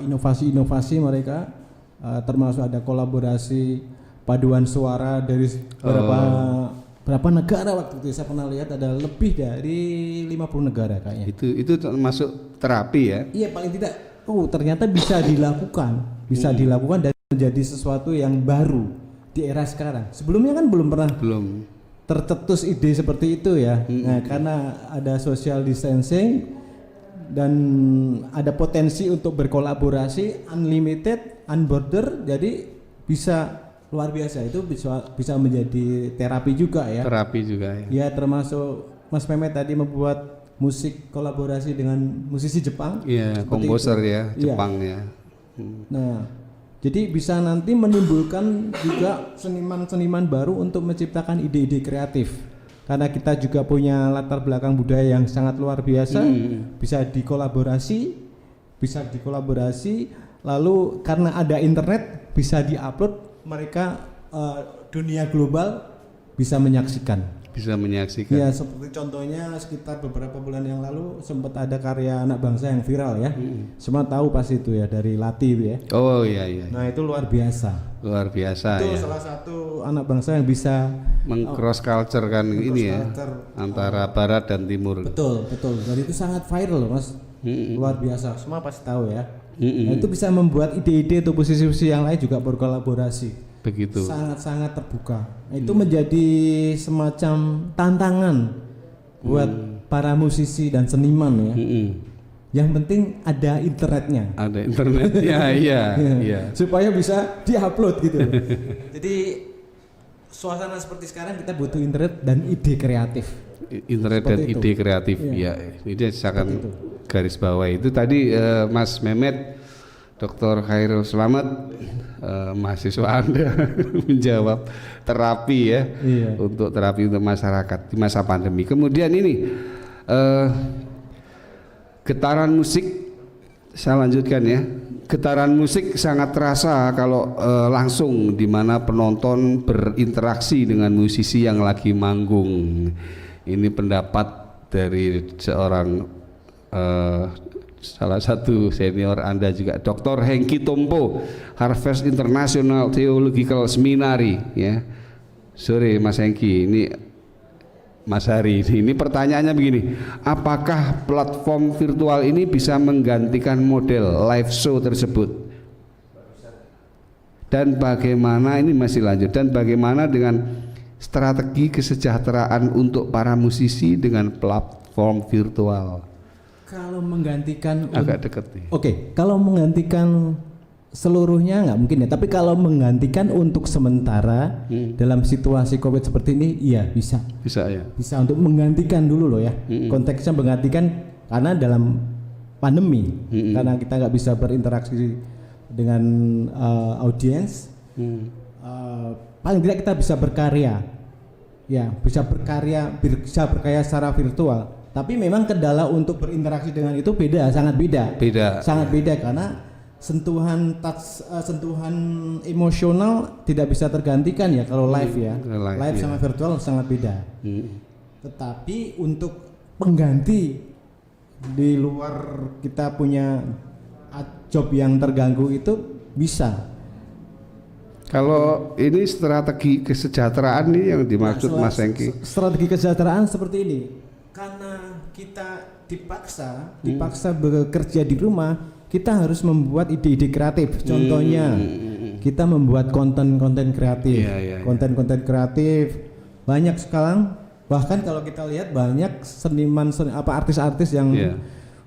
Speaker 3: inovasi-inovasi mereka, termasuk ada kolaborasi paduan suara dari berapa negara. Waktu itu saya pernah lihat ada lebih dari 50 negara kayaknya.
Speaker 2: Itu termasuk terapi ya?
Speaker 3: Iya, paling tidak. Ternyata bisa dilakukan dan menjadi sesuatu yang baru di era sekarang. Sebelumnya kan belum tercetus ide seperti itu ya. Nah, karena ada social distancing dan ada potensi untuk berkolaborasi unlimited, unborder, jadi bisa luar biasa. Itu bisa menjadi terapi juga ya.
Speaker 2: Terapi juga ya.
Speaker 3: Ya, termasuk Mas Mehmet tadi membuat musik kolaborasi dengan musisi Jepang.
Speaker 2: Iya, komposer ya, Jepang ya.
Speaker 3: Nah, jadi bisa nanti menimbulkan juga seniman-seniman baru untuk menciptakan ide-ide kreatif. Karena kita juga punya latar belakang budaya yang sangat luar biasa, bisa dikolaborasi, lalu karena ada internet bisa diupload, mereka dunia global bisa menyaksikan.
Speaker 2: bisa menyaksikan.
Speaker 3: Ya seperti contohnya sekitar beberapa bulan yang lalu sempat ada karya anak bangsa yang viral ya. Semua tahu pasti itu ya, dari Lati itu ya.
Speaker 2: Oh iya.
Speaker 3: Nah itu luar biasa.
Speaker 2: Luar biasa
Speaker 3: Itu
Speaker 2: ya.
Speaker 3: salah satu anak bangsa yang bisa
Speaker 2: Meng-cross culture kan ini ya.
Speaker 3: culture.
Speaker 2: Antara barat dan timur.
Speaker 3: Betul. Dan itu sangat viral loh Mas. Luar biasa. Semua pasti tahu ya. Nah, itu bisa membuat ide-ide atau posisi-posisi yang lain juga berkolaborasi.
Speaker 2: Begitu.
Speaker 3: Sangat-sangat terbuka. Itu menjadi semacam tantangan buat para musisi dan seniman ya. Yang penting ada internetnya.
Speaker 2: Ada internetnya, iya.
Speaker 3: Supaya bisa diupload gitu. Jadi suasana seperti sekarang kita butuh internet dan ide kreatif.
Speaker 2: Internet
Speaker 3: Seperti
Speaker 2: dan
Speaker 3: itu.
Speaker 2: ide kreatif, ya. Ini saya akan garis bawah itu tadi Mas Mehmet, Dr. Khairul Slamet, mahasiswa Anda menjawab terapi ya, untuk terapi untuk masyarakat di masa pandemi. Kemudian ini getaran musik, saya lanjutkan ya. Getaran musik sangat terasa kalau langsung di mana penonton berinteraksi dengan musisi yang lagi manggung. Ini pendapat dari seorang salah satu senior Anda juga, Dr. Hengki Tompo, Harvest International Theological Seminary ya. Sore Mas Hengki, ini Mas Hari, ini pertanyaannya begini, apakah platform virtual ini bisa menggantikan model live show tersebut? Dan bagaimana, ini masih lanjut, dan bagaimana dengan strategi kesejahteraan untuk para musisi dengan platform virtual?
Speaker 3: Kalau menggantikan
Speaker 2: Agak dekat nih.
Speaker 3: Oke, kalau menggantikan seluruhnya nggak mungkin ya, tapi kalau menggantikan untuk sementara dalam situasi Covid seperti ini, iya bisa.
Speaker 2: Bisa ya.
Speaker 3: Bisa untuk menggantikan dulu loh ya. Konteksnya menggantikan karena dalam pandemi, karena kita nggak bisa berinteraksi dengan audiens, paling tidak kita bisa berkarya, ya bisa berkarya secara virtual. Tapi memang kendala untuk berinteraksi dengan itu sangat beda karena sentuhan emosional tidak bisa tergantikan ya kalau live ya. Live sama virtual sangat beda. Tetapi untuk pengganti di luar kita punya job yang terganggu itu bisa.
Speaker 2: Kalau ini strategi kesejahteraan nih yang dimaksud Mas Hengki.
Speaker 3: Strategi kesejahteraan seperti ini. Karena kita dipaksa bekerja di rumah, kita harus membuat ide-ide kreatif. Contohnya, kita membuat konten-konten kreatif. Konten-konten kreatif banyak sekarang. Bahkan kalau kita lihat banyak artis-artis yang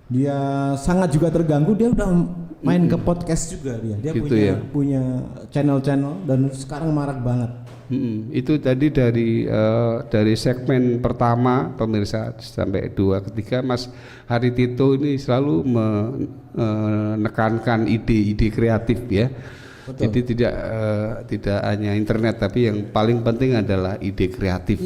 Speaker 3: dia sangat juga terganggu, dia udah main ke podcast juga dia. Dia gitu punya channel-channel dan sekarang marak banget.
Speaker 2: Itu tadi dari segmen pertama pemirsa sampai 2 ketiga Mas Hari Tito ini selalu menekankan ide-ide kreatif ya. Betul. Jadi tidak hanya internet tapi yang paling penting adalah ide kreatif.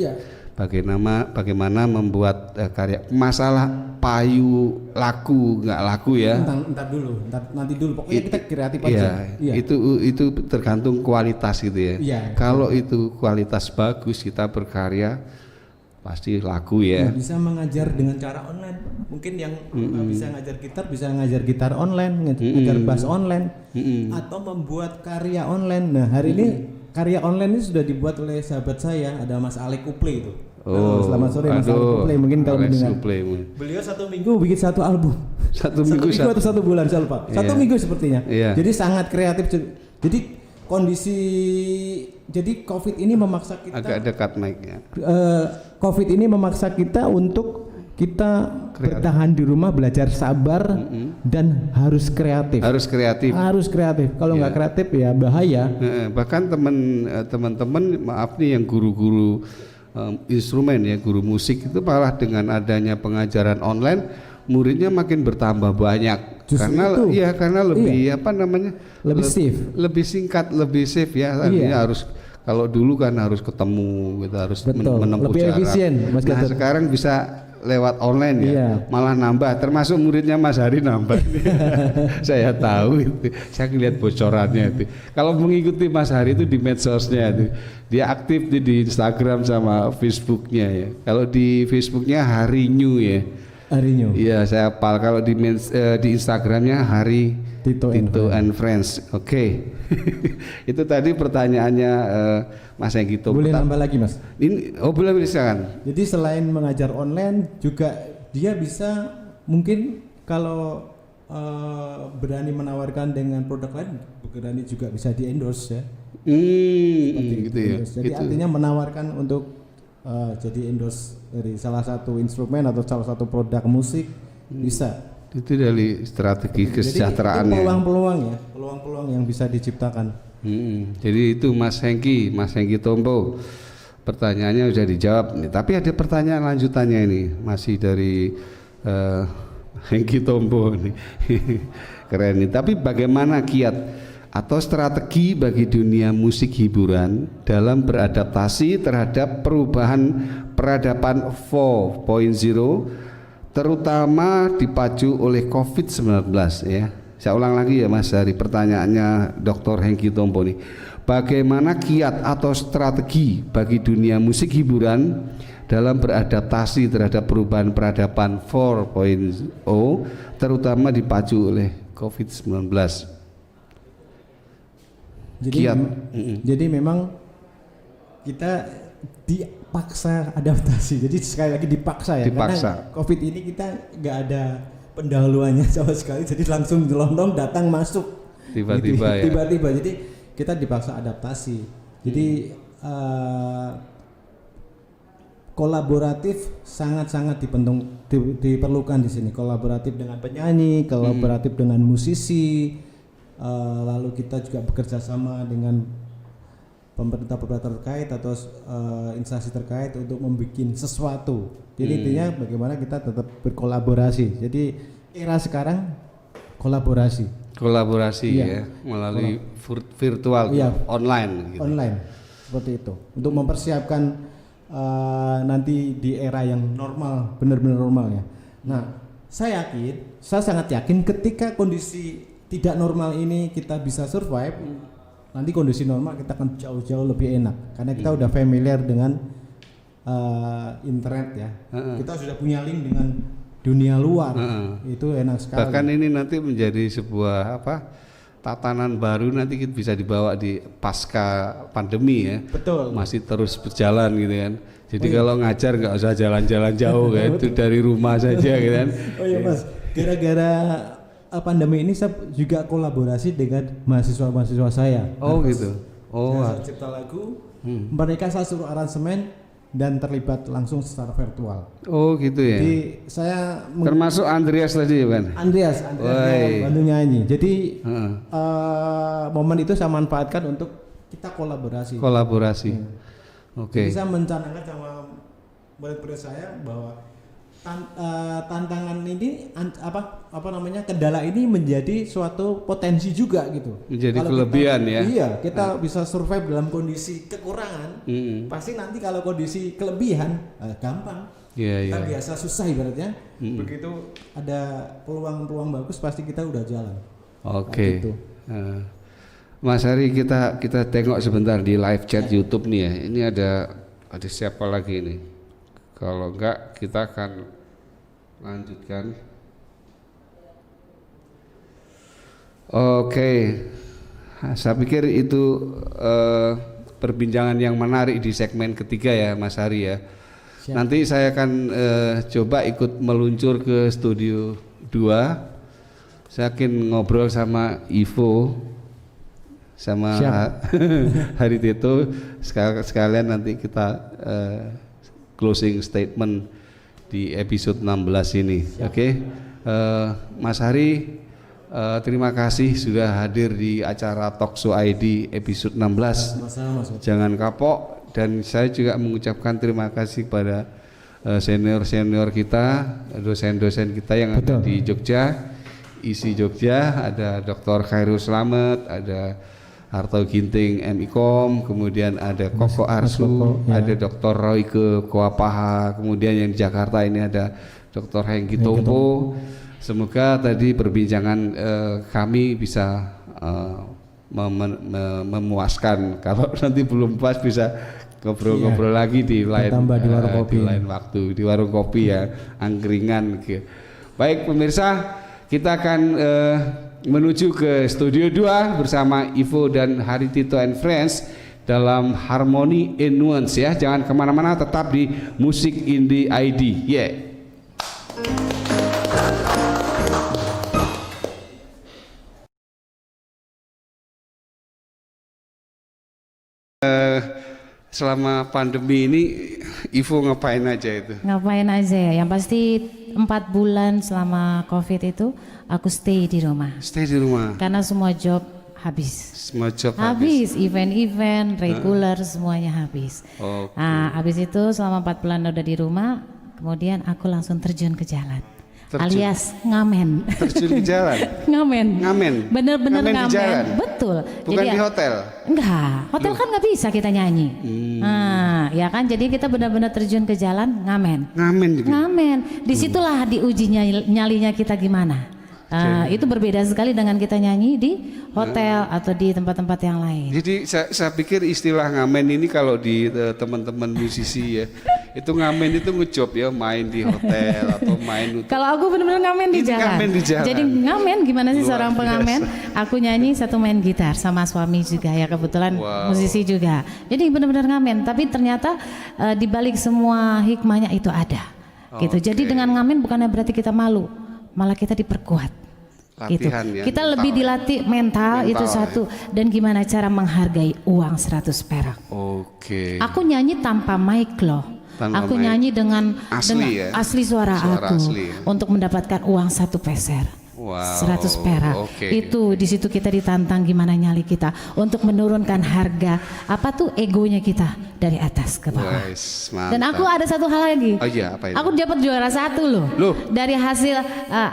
Speaker 2: Bagaimana membuat karya. Masalah payu laku nggak laku ya.
Speaker 3: Nanti dulu pokoknya kita kreatif aja.
Speaker 2: Itu tergantung kualitas gitu ya. Kalau itu kualitas bagus, kita berkarya pasti laku ya.
Speaker 3: Bisa mengajar dengan cara online. Mungkin yang bisa ngajar gitar online, ngajar bass online, atau membuat karya online. Nah hari ini karya online ini sudah dibuat oleh sahabat saya, ada Mas Alek Kuple itu. Selamat sore Mas Alek Kuple, mungkin kalau mendengar. Beliau 1 minggu bikin 1 album. 1 minggu atau 1 bulan saya lupa. 1 minggu sepertinya. Jadi sangat kreatif. Jadi Covid ini memaksa kita. Agak dekat mic-nya. Covid ini memaksa kita untuk kita bertahan di rumah, belajar sabar dan harus kreatif. Kalau nggak kreatif ya bahaya.
Speaker 2: Bahkan teman-teman maaf nih yang guru-guru instrumen ya, guru musik itu malah dengan adanya pengajaran online muridnya makin bertambah banyak. Karena lebih lebih singkat, lebih safe ya. Artinya harus, kalau dulu kan harus ketemu, kita harus menempuh
Speaker 3: lebih
Speaker 2: jarak.
Speaker 3: efisien, Mas
Speaker 2: Sekarang bisa lewat online ya,
Speaker 4: Iya.
Speaker 2: malah nambah, termasuk muridnya Mas Hari nambah. Saya tahu itu, saya lihat bocorannya itu. Kalau mengikuti Mas Hari itu di medsosnya itu, dia aktif di Instagram sama Facebooknya ya. Kalau di Facebooknya Hari New ya.
Speaker 4: Harinya.
Speaker 2: Iya, saya hafal. Kalau di Instagramnya Hari
Speaker 4: Tito
Speaker 2: and Friends. Oke. Itu tadi pertanyaannya Mas Henggito.
Speaker 4: Boleh nambah lagi Mas?
Speaker 2: Ini boleh silakan.
Speaker 4: Jadi selain mengajar online juga dia bisa mungkin kalau berani menawarkan dengan produk lain, berani juga bisa di endorse ya.
Speaker 2: Gitu ya.
Speaker 4: Jadi
Speaker 2: Gitu.
Speaker 4: artinya menawarkan untuk jadi endorse dari salah satu instrumen atau salah satu produk musik bisa.
Speaker 2: Itu dari strategi kesejahteraan
Speaker 4: Jadi itu
Speaker 2: ya.
Speaker 4: peluang-peluang yang bisa diciptakan.
Speaker 2: Jadi itu Mas Hengki Tompo. Pertanyaannya sudah dijawab nih. Tapi ada pertanyaan lanjutannya ini masih dari Hengki Tompo nih. Keren nih. Tapi bagaimana kiat atau strategi bagi dunia musik hiburan dalam beradaptasi terhadap perubahan peradaban 4.0 terutama dipacu oleh COVID-19 ya. Saya ulang lagi ya Mas Hari, pertanyaannya Dr. Hengki Tompo nih. Bagaimana kiat atau strategi bagi dunia musik hiburan dalam beradaptasi terhadap perubahan peradaban 4.0 terutama dipacu oleh COVID-19?
Speaker 4: Jadi memang kita dipaksa adaptasi. Jadi sekali lagi dipaksa ya.
Speaker 2: Dipaksa.
Speaker 4: Karena COVID ini kita nggak ada pendahuluannya sama sekali. Jadi langsung jelondong datang masuk.
Speaker 2: Tiba-tiba ya.
Speaker 4: Tiba-tiba. Jadi kita dipaksa adaptasi. Jadi kolaboratif sangat-sangat diperlukan di sini. Kolaboratif dengan penyanyi, kolaboratif dengan musisi. Lalu kita juga bekerja sama dengan pemerintah terkait atau instansi terkait untuk membuat sesuatu. Jadi intinya bagaimana kita tetap berkolaborasi. Jadi era sekarang kolaborasi
Speaker 2: Ya melalui virtual online gitu.
Speaker 4: Online seperti itu untuk mempersiapkan nanti di era yang normal, benar-benar normal ya. Nah, saya sangat yakin ketika kondisi tidak normal ini kita bisa survive, nanti kondisi normal kita akan jauh-jauh lebih enak karena kita udah familiar dengan internet ya. Kita sudah punya link dengan dunia luar. Itu enak sekali.
Speaker 2: Bahkan ini nanti menjadi sebuah tatanan baru, nanti kita bisa dibawa di pasca pandemi ya.
Speaker 4: Betul.
Speaker 2: Masih terus berjalan gitu kan. Jadi kalau ngajar nggak usah jalan-jalan jauh kan, itu dari rumah saja gitu kan.
Speaker 4: Oh iya Mas, gara-gara pandemi ini saya juga kolaborasi dengan mahasiswa-mahasiswa saya.
Speaker 2: Oh gitu. Oh.
Speaker 4: Saya cipta lagu, mereka saya suruh aransemen dan terlibat langsung secara virtual.
Speaker 2: Oh gitu ya.
Speaker 4: Jadi saya
Speaker 2: termasuk Andreas tadi kan.
Speaker 4: Andreas yang bantu nyanyi. Jadi momen itu saya manfaatkan untuk kita kolaborasi. Oke. Jadi saya mencanangkan sama murid-murid saya bahwa tantangan ini kendala ini menjadi suatu potensi juga gitu.
Speaker 2: Menjadi kalau kelebihan
Speaker 4: kita,
Speaker 2: ya.
Speaker 4: Iya, kita bisa survive dalam kondisi kekurangan. Pasti nanti kalau kondisi kelebihan gampang. Kita biasa susah ibaratnya. Begitu ada peluang-peluang bagus pasti kita udah jalan.
Speaker 2: Oke. Gitu. Mas Hari, kita tengok sebentar di live chat YouTube nih ya. Ini ada siapa lagi nih? Kalau enggak kita akan lanjutkan. Oke. Saya pikir itu perbincangan yang menarik di segmen ketiga ya Mas Hari ya. Siap. Nanti saya akan coba ikut meluncur ke studio 2. Saya akan ngobrol sama Ivo sama Hari Tito, sekalian nanti kita closing statement di episode 16 ini. Oke. Mas Hari, terima kasih sudah hadir di acara Talkshow ID episode 16. Jangan kapok, dan saya juga mengucapkan terima kasih pada senior-senior kita, dosen-dosen kita yang ada di Jogja, ISI Jogja, ada Dr. Khairul Slamet, ada Harto Ginting MIKOM, kemudian ada Koko Arsu,
Speaker 4: Koko, ya.
Speaker 2: ada Dr. Royke Koapaha, kemudian yang di Jakarta ini ada Dr. Hengki Tompo. Semoga tadi perbincangan kami bisa memuaskan. Kalau nanti belum puas bisa ngobrol-ngobrol lagi di lain waktu di warung kopi ya, angkringan gitu. Baik pemirsa, kita akan menuju ke studio 2 bersama Ivo dan Haritito and Friends dalam Harmony in Nuance ya. Jangan kemana-mana, tetap di Musik Indie ID. Yeah. Selama pandemi ini Ivo ngapain aja itu?
Speaker 1: Ngapain aja ya? Yang pasti 4 bulan selama COVID itu aku stay di rumah.
Speaker 2: Stay di rumah.
Speaker 1: Karena semua job habis.
Speaker 2: Semua job
Speaker 1: habis. Event-event, regular semuanya habis.
Speaker 2: Okay.
Speaker 1: Nah, habis itu selama 4 bulan udah di rumah, kemudian aku langsung terjun ke jalan. Alias ngamen.
Speaker 2: Terjun ke jalan.
Speaker 1: Ngamen. Bener-bener ngamen.
Speaker 2: Di jalan.
Speaker 1: Betul.
Speaker 2: Bukan
Speaker 1: jadi,
Speaker 2: di hotel.
Speaker 1: Enggak, hotel kan nggak bisa kita nyanyi. Nah, ya kan. Jadi kita benar-benar terjun ke jalan ngamen.
Speaker 2: Ngamen gitu.
Speaker 1: Ngamen. Disitulah diuji nyalinya kita gimana. Itu berbeda sekali dengan kita nyanyi di hotel atau di tempat-tempat yang lain.
Speaker 2: Jadi saya pikir istilah ngamen ini kalau di teman-teman musisi ya, itu ngamen itu ngejob ya, main di hotel atau main.
Speaker 1: Kalau aku benar-benar ngamen di jalan.
Speaker 2: Ngamen di jalan.
Speaker 1: Jadi ngamen gimana sih
Speaker 2: Luar
Speaker 1: seorang pengamen? Aku nyanyi, satu main gitar sama suami juga ya, kebetulan musisi juga. Jadi benar-benar ngamen. Tapi ternyata di balik semua hikmahnya itu ada. Gitu. Jadi dengan ngamen bukannya berarti kita malu, malah kita diperkuat.
Speaker 2: Latihan
Speaker 1: gitu.
Speaker 2: Ya,
Speaker 1: kita lebih dilatih mental itu satu dan gimana cara menghargai uang 100 perak.
Speaker 2: Oke.
Speaker 1: Aku nyanyi tanpa mic loh. Aku nyanyi dengan asli suara aku asli, ya? Untuk mendapatkan uang 1 peser. 100 perak. Itu di situ kita ditantang gimana nyali kita untuk menurunkan harga egonya kita dari atas ke bawah. Dan aku ada satu hal lagi.
Speaker 2: Oh iya, apa itu?
Speaker 1: Aku dapat juara 1 loh. Dari hasil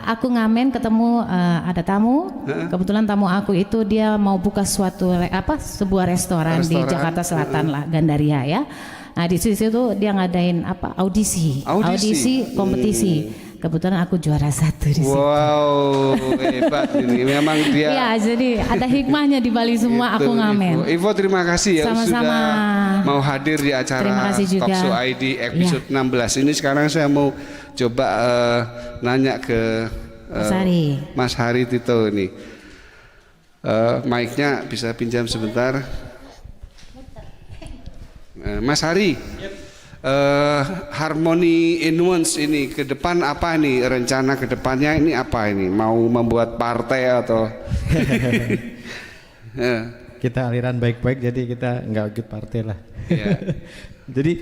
Speaker 1: aku ngamen ketemu ada tamu. Kebetulan tamu aku itu dia mau buka sebuah restoran di Jakarta Selatan lah, Gandaria ya. Nah di situ dia ngadain audisi kompetisi. Kebetulan aku juara 1 di situ.
Speaker 2: Wow, hebat ini. Memang dia.
Speaker 1: Ya, jadi ada hikmahnya di balik semua aku ngamen.
Speaker 2: Ivo terima kasih ya
Speaker 1: sama-sama
Speaker 2: sudah mau hadir di acara Talkshow ID episode 16. Ini sekarang saya mau coba nanya ke Mas Haritito ini. Mic-nya bisa pinjam sebentar. Mas Hari. Harmony in Nuance ini ke depan apa nih, rencana ke depannya ini apa ini, mau membuat partai atau
Speaker 3: kita aliran baik-baik jadi kita nggak ikut partai lah. Jadi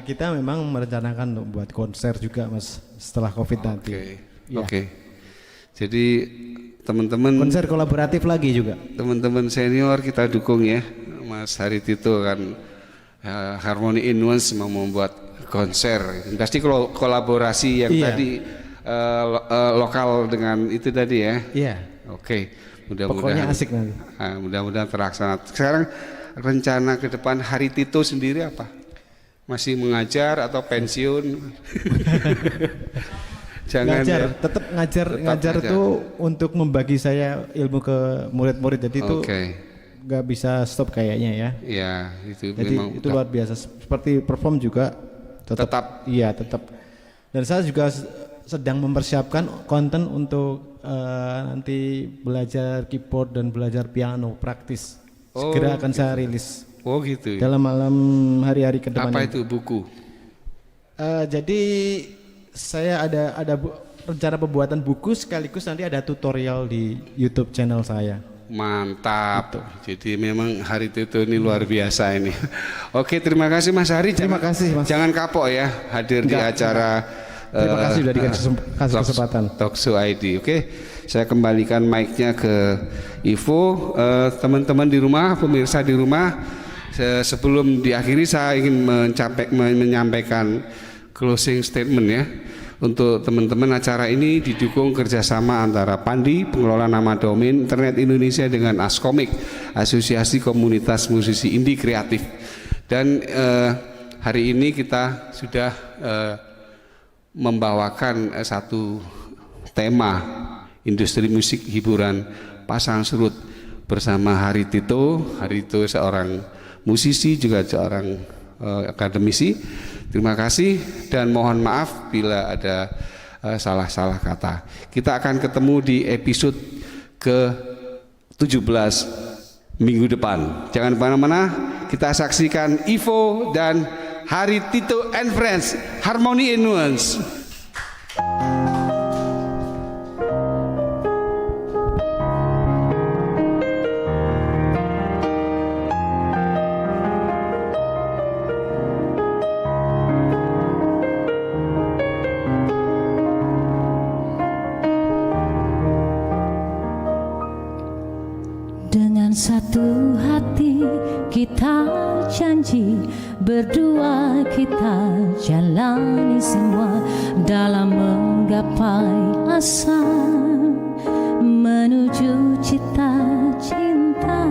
Speaker 3: kita memang merencanakan untuk buat konser juga Mas setelah COVID nanti.
Speaker 2: Oke. Jadi teman-teman
Speaker 3: konser kolaboratif lagi juga.
Speaker 2: Teman-teman senior kita dukung ya, Mas Haritito kan. Harmony in Nuance mau membuat konser, pasti kolaborasi yang tadi lokal dengan itu tadi ya.
Speaker 3: Iya.
Speaker 2: Oke,
Speaker 3: Pokoknya
Speaker 2: mudah-mudahan
Speaker 3: asik nanti.
Speaker 2: Mudah-mudahan terlaksana. Sekarang rencana ke depan Haritito sendiri apa? Masih mengajar atau pensiun? Jangan
Speaker 3: ngajar, tetap ngajar itu untuk membagi saya ilmu ke murid-murid, jadi itu nggak bisa stop kayaknya ya.
Speaker 2: Iya, itu
Speaker 3: jadi
Speaker 2: memang
Speaker 3: itu luar biasa. Seperti perform juga tetap. Iya, tetap. Dan saya juga sedang mempersiapkan konten untuk nanti belajar keyboard dan belajar piano praktis. Segera akan saya rilis.
Speaker 2: Oh gitu.
Speaker 3: Dalam malam hari-hari ke depan.
Speaker 2: Apa itu buku?
Speaker 3: Jadi saya ada rencana pembuatan buku sekaligus nanti ada tutorial di YouTube channel saya.
Speaker 2: Mantap. Jadi memang Haritito ini luar biasa ini. Oke, terima kasih Mas Hari.
Speaker 3: Terima kasih Mas.
Speaker 2: Jangan kapok ya hadir di acara.
Speaker 3: Terima kasih sudah dikasih kesempatan.
Speaker 2: Talkshow ID. Oke, saya kembalikan mic-nya ke Ivo. Teman-teman di rumah, pemirsa di rumah, sebelum diakhiri saya ingin menyampaikan closing statement ya. Untuk teman-teman, acara ini didukung kerjasama antara Pandi, pengelola nama domain Internet Indonesia, dengan Askomik, Asosiasi Komunitas Musisi Indie Kreatif. Dan hari ini kita sudah membawakan satu tema industri musik hiburan pasang surut bersama Hari Tito. Hari Tito seorang musisi, juga seorang akademisi. Terima kasih dan mohon maaf bila ada salah-salah kata. Kita akan ketemu di episode ke-17 minggu depan. Jangan kemana-mana, kita saksikan Ivo dan Hari Tito and Friends, Harmony and Nuance.
Speaker 1: Dengan satu hati kita janji, berdua kita jalani semua dalam menggapai asa menuju cita-cinta.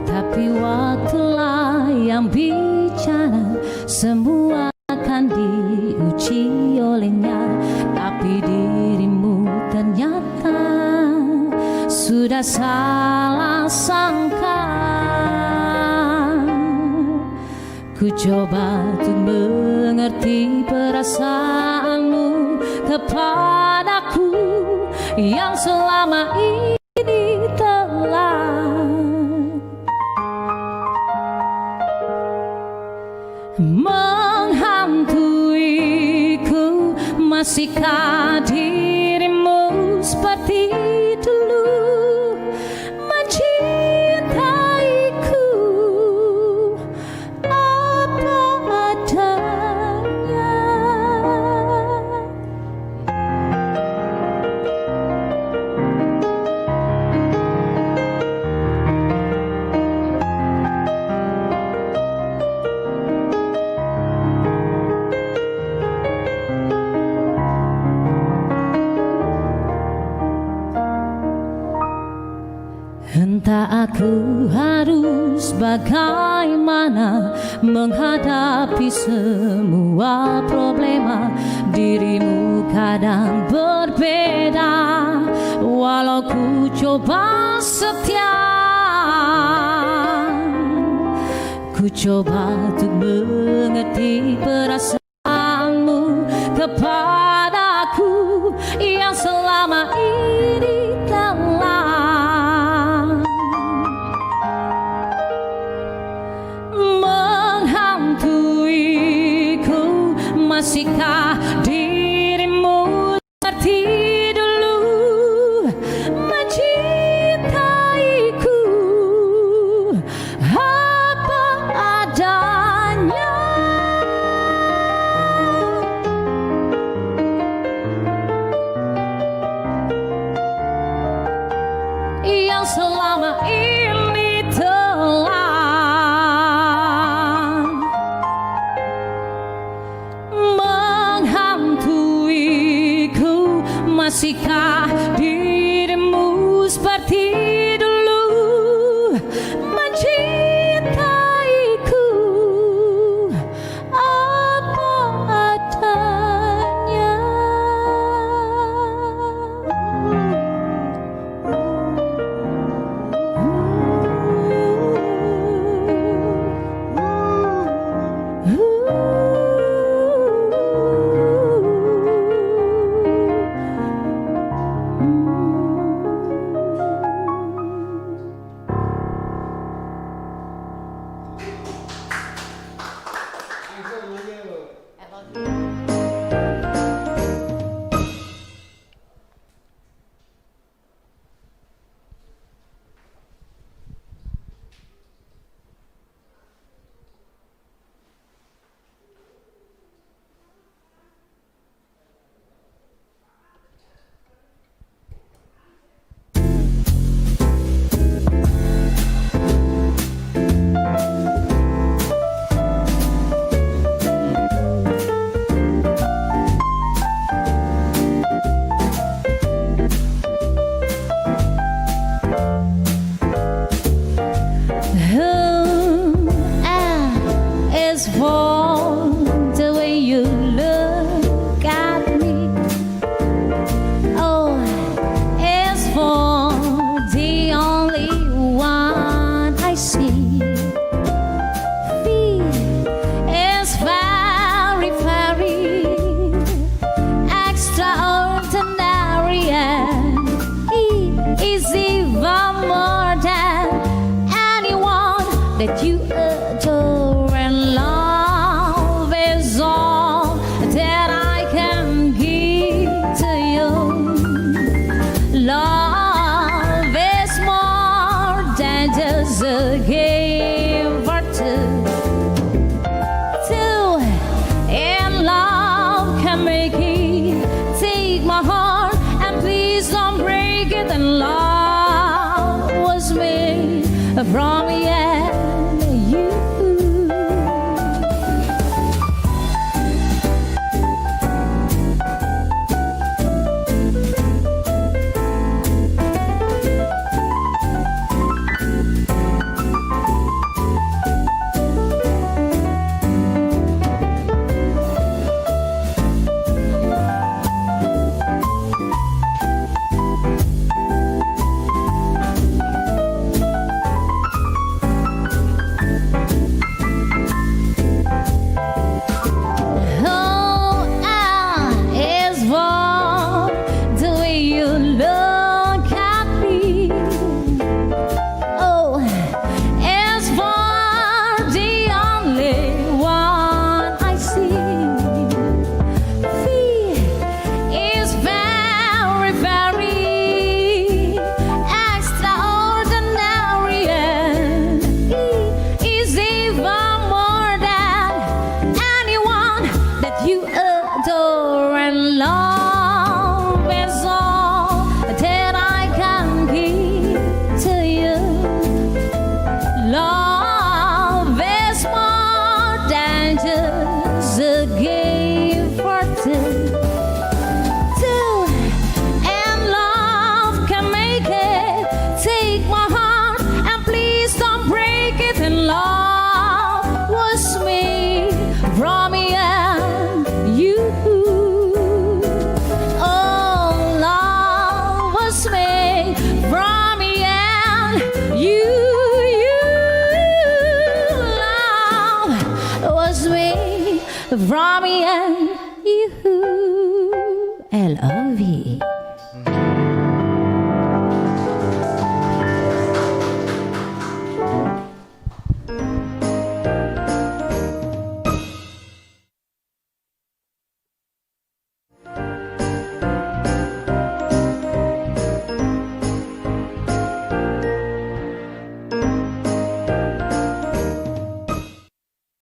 Speaker 1: Tapi waktulah yang bicara, semua akan diuji olehnya. Tapi dirimu ternyata sudah salah sangka. Ku coba untuk mengerti perasaanmu kepadaku yang selama ini telah menghantuiku. Masihkah dirimu seperti dulu mencintaiku apa adanya? Entah aku harus bagaimana menghadapi semua problema. Dirimu kadang berbeda, walau ku coba setia. Ku coba untuk mengerti perasaanmu kepadaku yang selama ini telah menghantuiku. Masihkah dirimu seperti dulu mencintaiku apa adanya? Yang selama ini telah menghantuiku. Masihkah dirimu seperti dulu mencintaiku apa adanya? that you adore, and love is all that I can give to you. Love is more than just a gift or two. And love can make it. Take my heart and please don't break it. And love was made from me and you. From me and you, LOV.